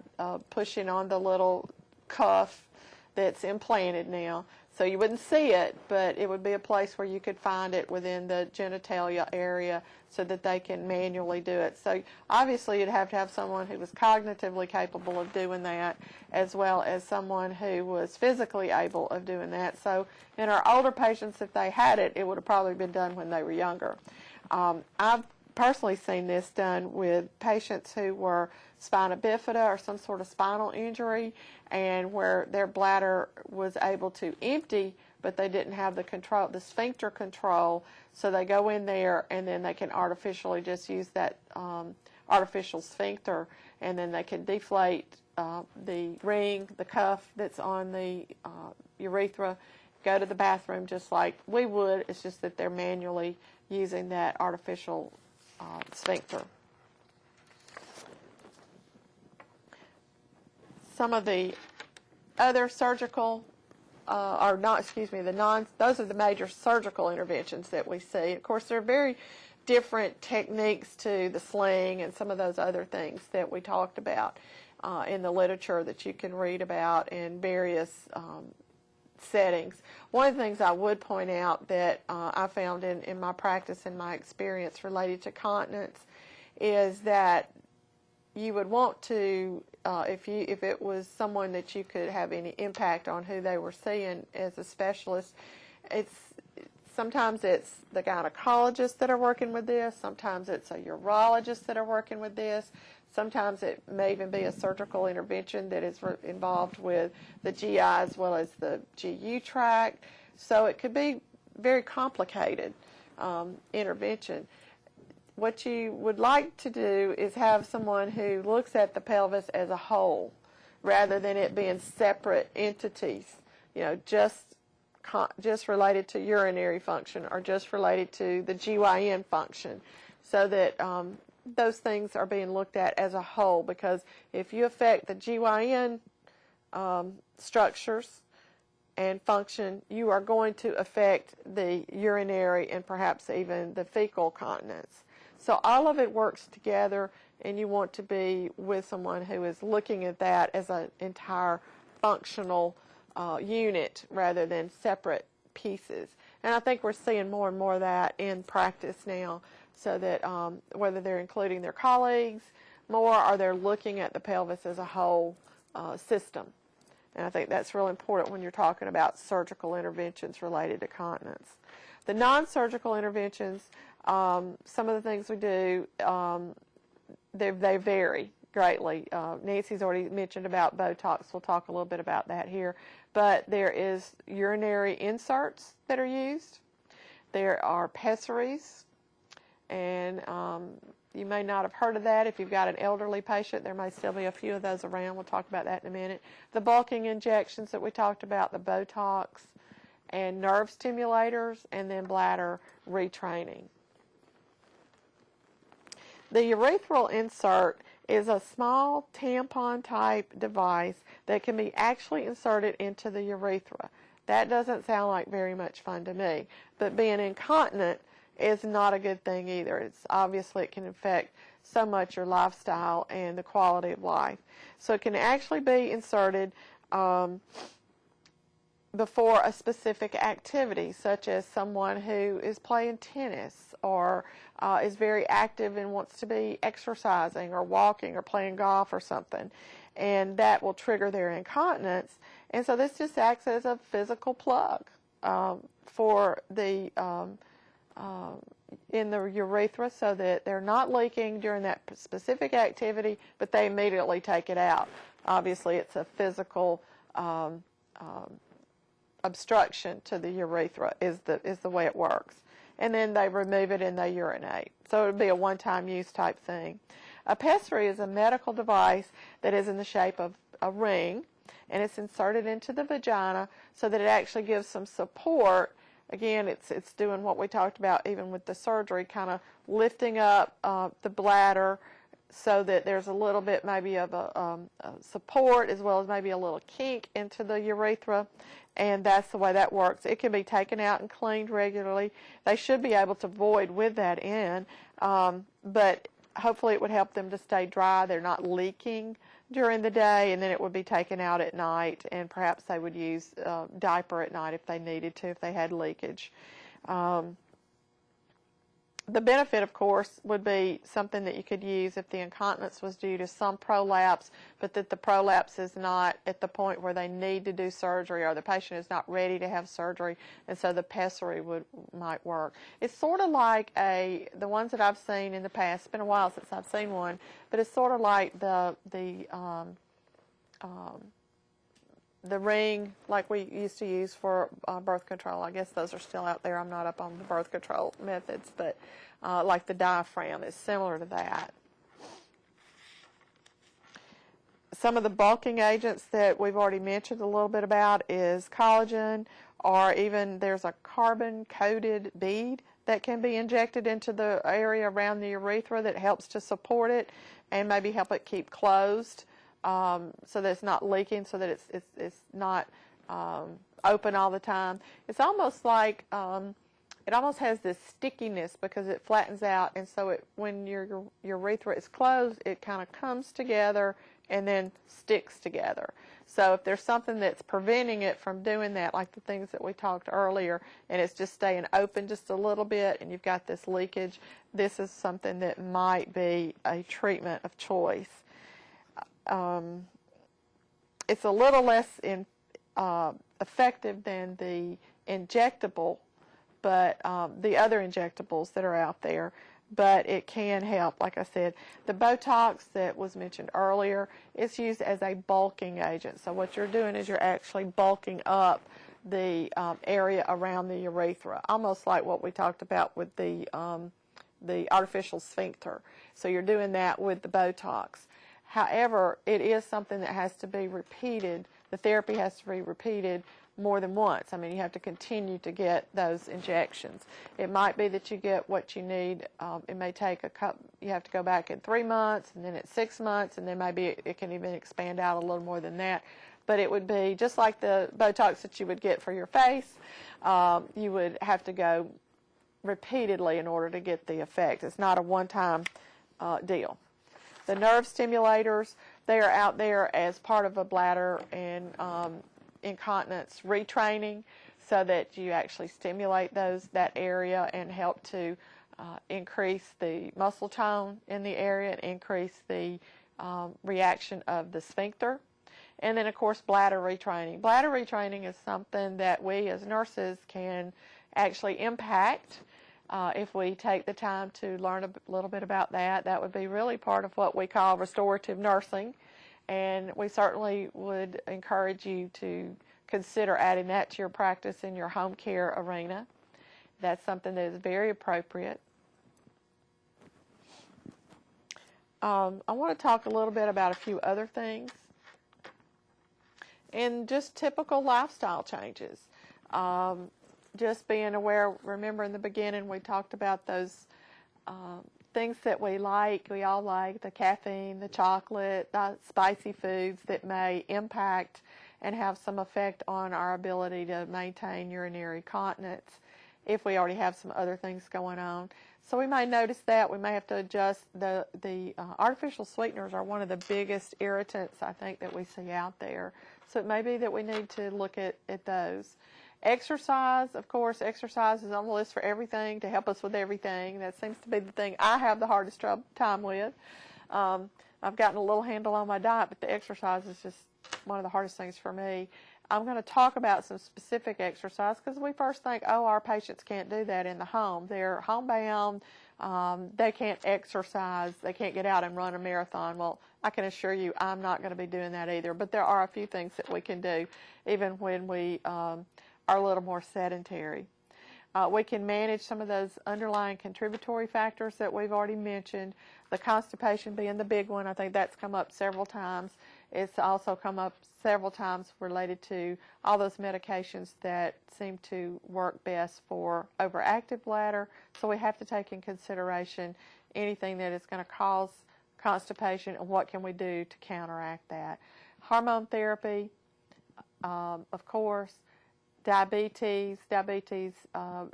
pushing on the little cuff that's implanted now. So you wouldn't see it, but it would be a place where you could find it within the genitalia area so that they can manually do it. So obviously you'd have to have someone who was cognitively capable of doing that, as well as someone who was physically able of doing that. So in our older patients, if they had it, it would have probably been done when they were younger. I've personally seen this done with patients who were spina bifida or some sort of spinal injury, and where their bladder was able to empty, but they didn't have the control, the sphincter control, so they go in there and then they can artificially just use that artificial sphincter, and then they can deflate the ring, the cuff that's on the urethra, go to the bathroom just like we would. It's just that they're manually using that artificial sphincter. Some of the other surgical, those are the major surgical interventions that we see. Of course, there are very different techniques to the sling and some of those other things that we talked about in the literature that you can read about in various settings. One of the things I would point out that I found in my practice and my experience related to continence is that you would want to, if it was someone that you could have any impact on who they were seeing as a specialist, sometimes it's the gynecologists that are working with this, sometimes it's a urologist that are working with this, sometimes it may even be a surgical intervention that is involved with the GI as well as the GU tract. So it could be very complicated intervention. What you would like to do is have someone who looks at the pelvis as a whole rather than it being separate entities, just related to urinary function or just related to the GYN function, so that those things are being looked at as a whole, because if you affect the GYN structures and function, you are going to affect the urinary and perhaps even the fecal continence. So all of it works together, and you want to be with someone who is looking at that as an entire functional unit rather than separate pieces. And I think we're seeing more and more of that in practice now, so that whether they're including their colleagues more or they're looking at the pelvis as a whole system. And I think that's real important when you're talking about surgical interventions related to continence. The non-surgical interventions, some of the things we do, they vary greatly. Nancy's already mentioned about Botox. We'll talk a little bit about that here. But there is urinary inserts that are used. There are pessaries, and you may not have heard of that. If you've got an elderly patient, there may still be a few of those around. We'll talk about that in a minute. The bulking injections that we talked about, the Botox, and nerve stimulators, and then bladder retraining. The urethral insert is a small tampon-type device that can be actually inserted into the urethra. That doesn't sound like very much fun to me, but being incontinent is not a good thing either. It's obviously it can affect so much your lifestyle and the quality of life. So it can actually be inserted before a specific activity, such as someone who is playing tennis or is very active and wants to be exercising or walking or playing golf or something, and that will trigger their incontinence. And so this just acts as a physical plug for the in the urethra, so that they're not leaking during that specific activity, but they immediately take it out. Obviously, it's a physical obstruction to the urethra is the way it works. And then they remove it and they urinate. So it would be a one-time use type thing. A pessary is a medical device that is in the shape of a ring, and it's inserted into the vagina so that it actually gives some support. Again, it's doing what we talked about even with the surgery, kind of lifting up the bladder so that there's a little bit maybe of a support, as well as maybe a little kink into the urethra, and that's the way that works. It can be taken out and cleaned regularly. They should be able to void with that in, but hopefully it would help them to stay dry. They're not leaking during the day, and then it would be taken out at night, and perhaps they would use diaper at night if they needed to, if they had leakage. The benefit, of course, would be something that you could use if the incontinence was due to some prolapse, but that the prolapse is not at the point where they need to do surgery, or the patient is not ready to have surgery, and so the pessary might work. It's sort of like the ones that I've seen in the past. It's been a while since I've seen one, but it's sort of like the ring like we used to use for birth control. I guess those are still out there. I'm not up on the birth control methods, but like the diaphragm is similar to that. Some of the bulking agents that we've already mentioned a little bit about is collagen, or even there's a carbon-coated bead that can be injected into the area around the urethra that helps to support it and maybe help it keep closed. So that it's not leaking, so that it's not open all the time. It's almost like it almost has this stickiness because it flattens out, and so when your urethra is closed, it kind of comes together and then sticks together. So if there's something that's preventing it from doing that, like the things that we talked earlier, and it's just staying open just a little bit, and you've got this leakage, this is something that might be a treatment of choice. It's a little less effective than the injectable, but the other injectables that are out there, but it can help. Like I said, the Botox that was mentioned earlier is used as a bulking agent. So what you're doing is you're actually bulking up the area around the urethra, almost like what we talked about with the artificial sphincter. So you're doing that with the Botox. However, it is something that has to be repeated. The therapy has to be repeated more than once. I mean, you have to continue to get those injections. It might be that you get what you need. It may take you have to go back in 3 months, and then at 6 months, and then maybe it can even expand out a little more than that. But it would be just like the Botox that you would get for your face. You would have to go repeatedly in order to get the effect. It's not a one-time deal. The nerve stimulators, they are out there as part of a bladder and incontinence retraining. so that you actually stimulate that area and help to increase the muscle tone in the area and increase the reaction of the sphincter. And then, of course, bladder retraining. Bladder retraining is something that we as nurses can actually impact if we take the time to learn a little bit about that. That would be really part of what we call restorative nursing. And we certainly would encourage you to consider adding that to your practice in your home care arena. That's something that is very appropriate. I want to talk a little bit about a few other things. And just typical lifestyle changes. Just being aware, remember in the beginning we talked about those things that we all like, the caffeine, the chocolate, the spicy foods that may impact and have some effect on our ability to maintain urinary continence if we already have some other things going on. So we may notice that. We may have to adjust. The artificial sweeteners are one of the biggest irritants, I think, that we see out there. So it may be that we need to look at those. Exercise, of course, exercise is on the list for everything, to help us with everything. That seems to be the thing I have the hardest time with. I've gotten a little handle on my diet, but the exercise is just one of the hardest things for me. I'm going to talk about some specific exercise because we first think, oh, our patients can't do that in the home. They're homebound. They can't exercise. They can't get out and run a marathon. Well, I can assure you I'm not going to be doing that either. But there are a few things that we can do even when we are a little more sedentary. We can manage some of those underlying contributory factors that we've already mentioned, the constipation being the big one. I think that's come up several times. It's also come up several times related to all those medications that seem to work best for overactive bladder. So we have to take in consideration anything that is going to cause constipation and what can we do to counteract that. Hormone therapy, of course. Diabetes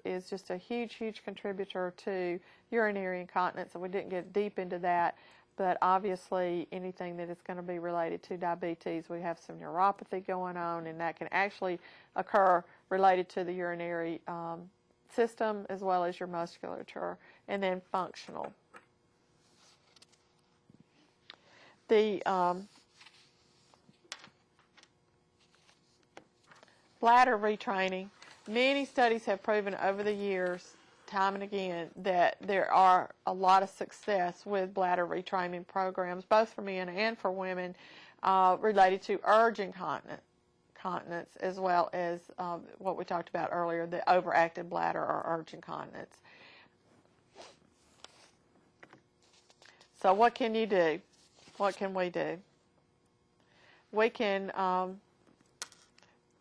is just a huge contributor to urinary incontinence, and we didn't get deep into that, but obviously anything that is going to be related to diabetes, we have some neuropathy going on, and that can actually occur related to the urinary system as well as your musculature. And then functional. The bladder retraining. Many studies have proven over the years, time and again, that there are a lot of success with bladder retraining programs, both for men and for women, related to urge incontinence, as well as what we talked about earlier, the overactive bladder or urge incontinence. So what can you do? What can we do? We can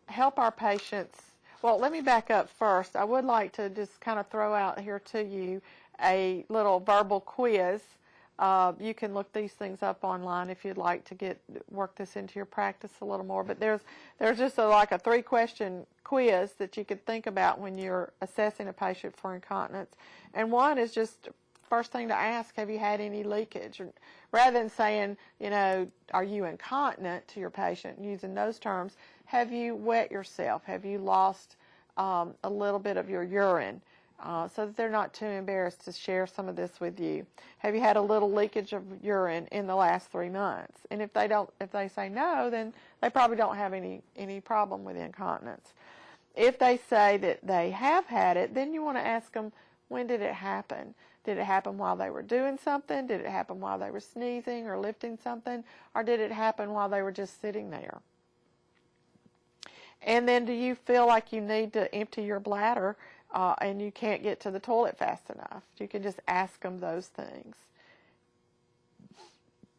help our patients. Well, let me back up first. I would like to just kind of throw out here to you a little verbal quiz. You can look these things up online if you'd like to work this into your practice a little more. But there's just like a 3-question quiz that you could think about when you're assessing a patient for incontinence. And one is just first thing to ask, have you had any leakage? Rather than saying, are you incontinent to your patient, using those terms, have you wet yourself? Have you lost a little bit of your urine? So that they're not too embarrassed to share some of this with you. Have you had a little leakage of urine in the last 3 months? And if they say no, then they probably don't have any problem with incontinence. If they say that they have had it, then you want to ask them, when did it happen? Did it happen while they were doing something? Did it happen while they were sneezing or lifting something? Or did it happen while they were just sitting there? And then do you feel like you need to empty your bladder and you can't get to the toilet fast enough? You can just ask them those things.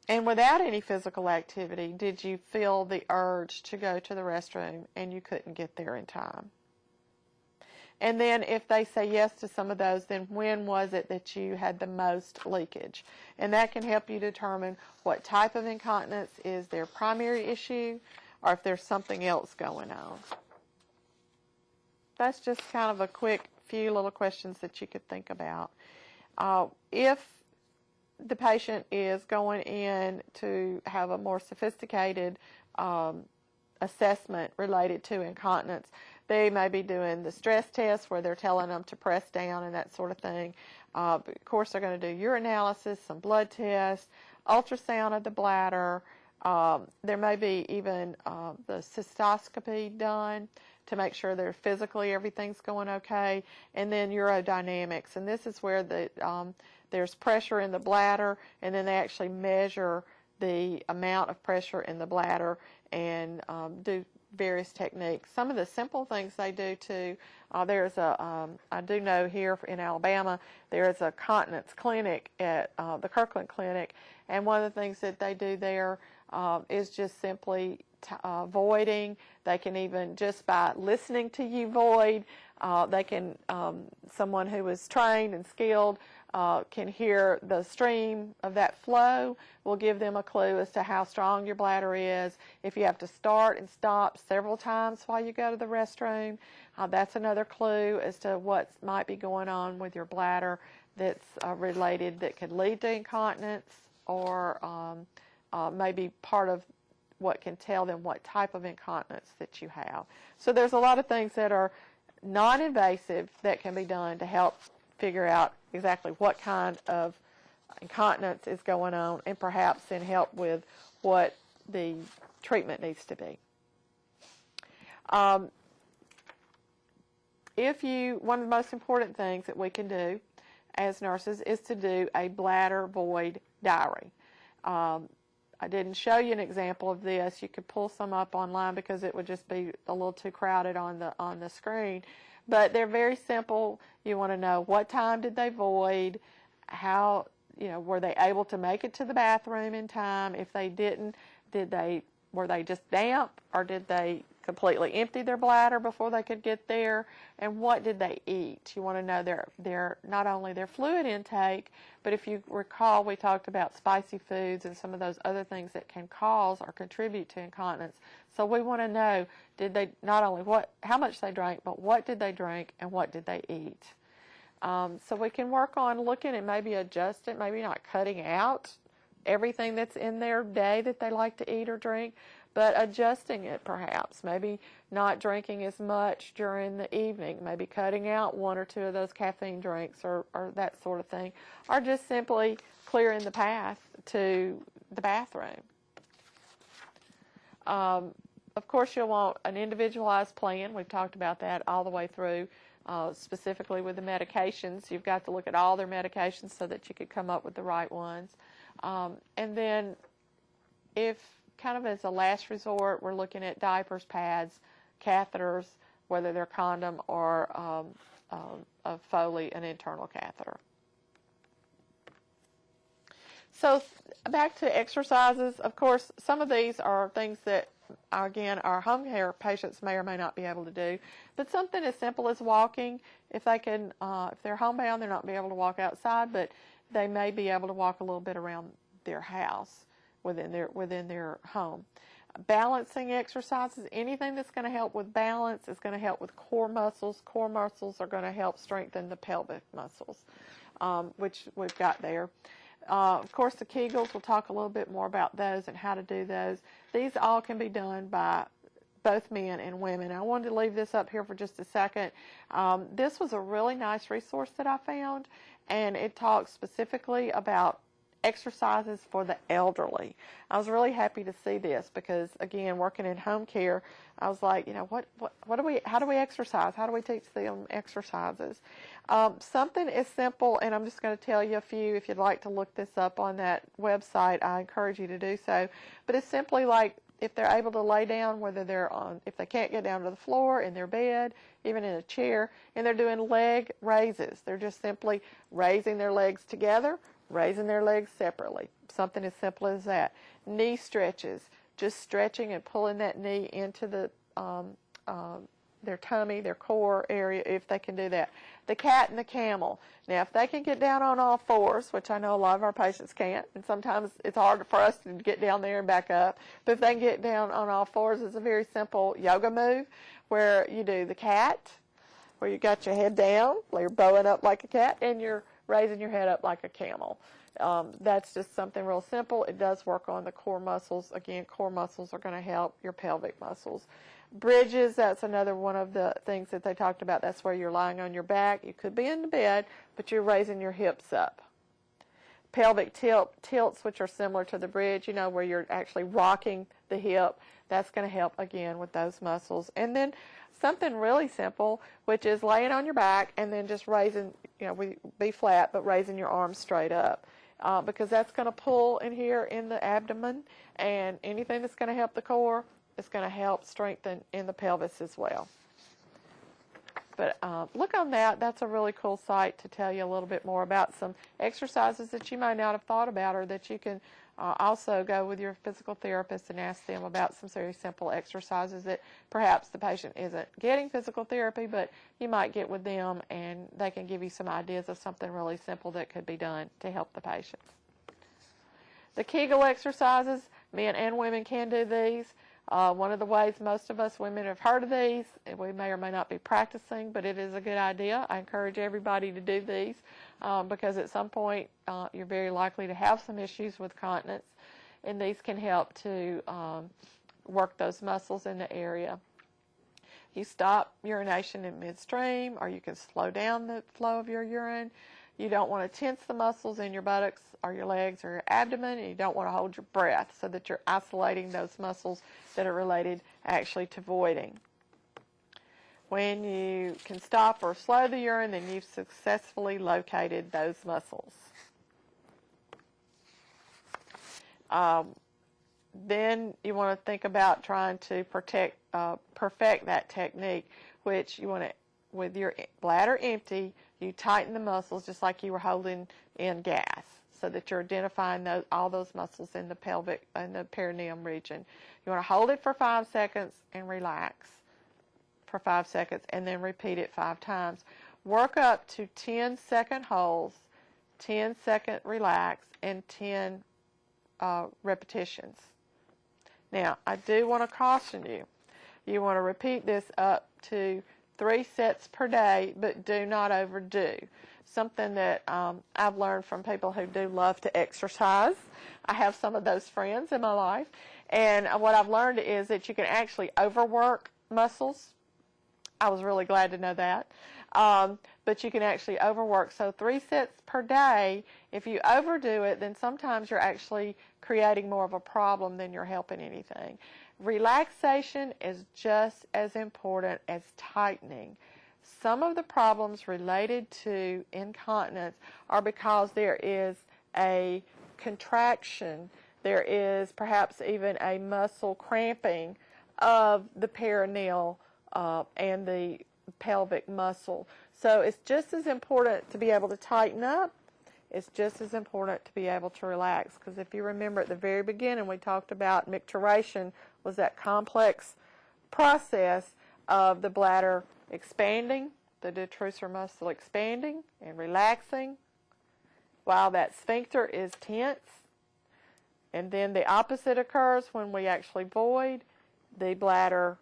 And without any physical activity, did you feel the urge to go to the restroom and you couldn't get there in time? And then if they say yes to some of those, then when was it that you had the most leakage? And that can help you determine what type of incontinence is their primary issue or if there's something else going on. That's just kind of a quick few little questions that you could think about. If the patient is going in to have a more sophisticated assessment related to incontinence, They may be doing the stress test where they're telling them to press down and that sort of thing. Of course, they're going to do urinalysis, some blood tests, ultrasound of the bladder. There may be even the cystoscopy done to make sure that physically everything's going okay, and then urodynamics. And this is where there's pressure in the bladder, and then they actually measure the amount of pressure in the bladder and do various techniques. Some of the simple things they do too, there's I do know here in Alabama, there is a continence clinic at the Kirkland Clinic, and one of the things that they do there is just simply voiding. They can even, just by listening to you void, they can, someone who is trained and skilled can hear the stream of that flow, will give them a clue as to how strong your bladder is. If you have to start and stop several times while you go to the restroom, that's another clue as to what might be going on with your bladder that's related, that could lead to incontinence, or maybe part of what can tell them what type of incontinence that you have. So there's a lot of things that are non-invasive that can be done to help figure out exactly what kind of incontinence is going on, and perhaps then help with what the treatment needs to be. One of the most important things that we can do as nurses is to do a bladder void diary. I didn't show you an example of this. You could pull some up online because it would just be a little too crowded on the screen. But they're very simple. You want to know what time did they void, how, were they able to make it to the bathroom in time? If they didn't, were they just damp, or did they completely empty their bladder before they could get there? And what did they eat? You want to know their not only their fluid intake, but if you recall, we talked about spicy foods and some of those other things that can cause or contribute to incontinence. So we want to know, did they not only how much they drank, but what did they drink and what did they eat? So we can work on looking and maybe adjust it, maybe not cutting out everything that's in their day that they like to eat or drink, but adjusting it perhaps, maybe not drinking as much during the evening, maybe cutting out one or two of those caffeine drinks or that sort of thing, or just simply clearing the path to the bathroom. Of course, you'll want an individualized plan. We've talked about that all the way through, specifically with the medications. You've got to look at all their medications so that you could come up with the right ones. And then if kind of as a last resort, we're looking at diapers, pads, catheters, whether they're condom or a Foley, an internal catheter. So back to exercises. Of course, some of these are things that, again, our home care patients may or may not be able to do. But something as simple as walking, if they can, if they're homebound, they're not be able to walk outside, but they may be able to walk a little bit around their house within their home. Balancing exercises, anything that's going to help with balance is going to help with core muscles. Core muscles are going to help strengthen the pelvic muscles, which we've got there. Of course, the Kegels, we'll talk a little bit more about those and how to do those. These all can be done by both men and women. I wanted to leave this up here for just a second. This was a really nice resource that I found, and it talks specifically about exercises for the elderly. I was really happy to see this because, again, working in home care, I was like, how do we exercise? How do we teach them exercises? Something as simple, and I'm just going to tell you a few. If you'd like to look this up on that website, I encourage you to do so. But it's simply like if they're able to lay down, if they can't get down to the floor, in their bed, even in a chair, and they're doing leg raises. They're just simply raising their legs together, raising their legs separately. Something as simple as that. Knee stretches, just stretching and pulling that knee into their tummy, their core area, if they can do that. The cat and the camel. Now, if they can get down on all fours, which I know a lot of our patients can't, and sometimes it's hard for us to get down there and back up, but if they can get down on all fours, it's a very simple yoga move where you do the cat, where you got your head down, you're bowing up like a cat, and you're raising your head up like a camel. That's just something real simple. It does work on the core muscles. Again, core muscles are going to help your pelvic muscles. Bridges, that's another one of the things that they talked about. That's where you're lying on your back. You could be in the bed, but you're raising your hips up. Pelvic tilts, which are similar to the bridge, where you're actually rocking the hip. That's going to help, again, with those muscles. And then something really simple, which is laying on your back and then just raising, be flat, but raising your arms straight up. Because that's going to pull in here in the abdomen, and anything that's going to help the core is going to help strengthen in the pelvis as well. But look on that. That's a really cool site to tell you a little bit more about some exercises that you might not have thought about, or that you can also go with your physical therapist and ask them about some very simple exercises that perhaps the patient isn't getting physical therapy, but you might get with them and they can give you some ideas of something really simple that could be done to help the patient. The Kegel exercises, men and women can do these. One of the ways most of us women have heard of these, and we may or may not be practicing, but it is a good idea. I encourage everybody to do these because at some point you're very likely to have some issues with continence, and these can help to work those muscles in the area. You stop urination in midstream, or you can slow down the flow of your urine. You don't want to tense the muscles in your buttocks or your legs or your abdomen, and you don't want to hold your breath, so that you're isolating those muscles that are related actually to voiding. When you can stop or slow the urine, then you've successfully located those muscles. Then you want to think about trying to perfect that technique, which you want to, with your bladder empty, you tighten the muscles just like you were holding in gas, so that you're identifying all those muscles in the pelvic and the perineum region. You want to hold it for 5 seconds and relax for 5 seconds, and then repeat it 5 times. Work up to 10-second holds, 10-second relax, and 10 repetitions. Now, I do want to caution you. You want to repeat this up to 3 sets per day, but do not overdo. Something that I've learned from people who do love to exercise. I have some of those friends in my life, and what I've learned is that you can actually overwork muscles. I was really glad to know that. But you can actually overwork. So 3 sets per day, if you overdo it, then sometimes you're actually creating more of a problem than you're helping anything. Relaxation is just as important as tightening. Some of the problems related to incontinence are because there is a contraction, there is perhaps even a muscle cramping of the perineal and the pelvic muscle. So it's just as important to be able to tighten up. It's just as important to be able to relax, because if you remember at the very beginning, we talked about micturition was that complex process of the bladder expanding, the detrusor muscle expanding and relaxing while that sphincter is tense. And then the opposite occurs when we actually void. The bladder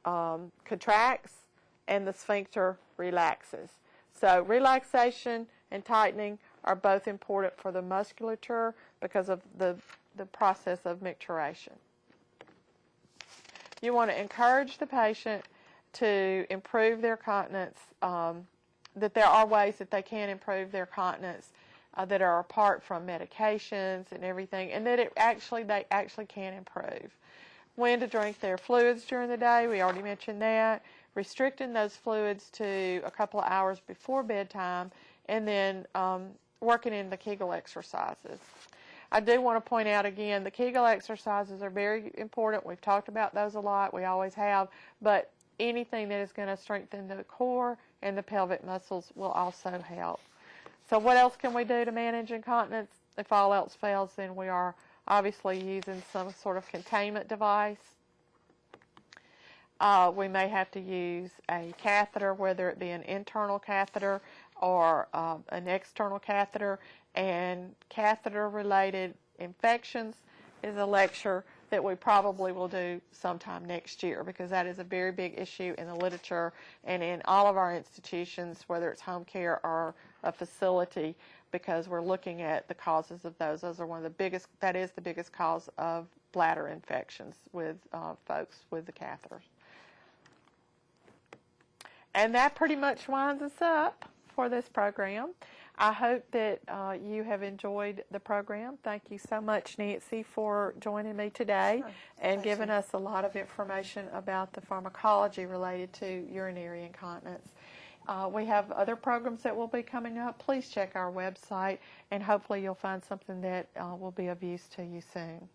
contracts and the sphincter relaxes. So relaxation and tightening are both important for the musculature because of the process of micturition. You want to encourage the patient to improve their continence, that there are ways that they can improve their continence that are apart from medications and everything, and that they actually can improve. When to drink their fluids during the day, we already mentioned that. Restricting those fluids to a couple of hours before bedtime, and then working in the Kegel exercises. I do want to point out again, the Kegel exercises are very important. We've talked about those a lot. We always have. But anything that is going to strengthen the core and the pelvic muscles will also help. So what else can we do to manage incontinence? If all else fails, then we are obviously using some sort of containment device. We may have to use a catheter, whether it be an internal catheter or an external catheter. And catheter-related infections is a lecture that we probably will do sometime next year, because that is a very big issue in the literature and in all of our institutions, whether it's home care or a facility. because we're looking at the causes of those. Those are one of the biggest, that is the biggest cause of bladder infections with folks with the catheters. And that pretty much winds us up for this program. I hope that you have enjoyed the program. Thank you so much, Nancy, for joining me today and giving us a lot of information about the pharmacology related to urinary incontinence. We have other programs that will be coming up. Please check our website, and hopefully you'll find something that will be of use to you soon.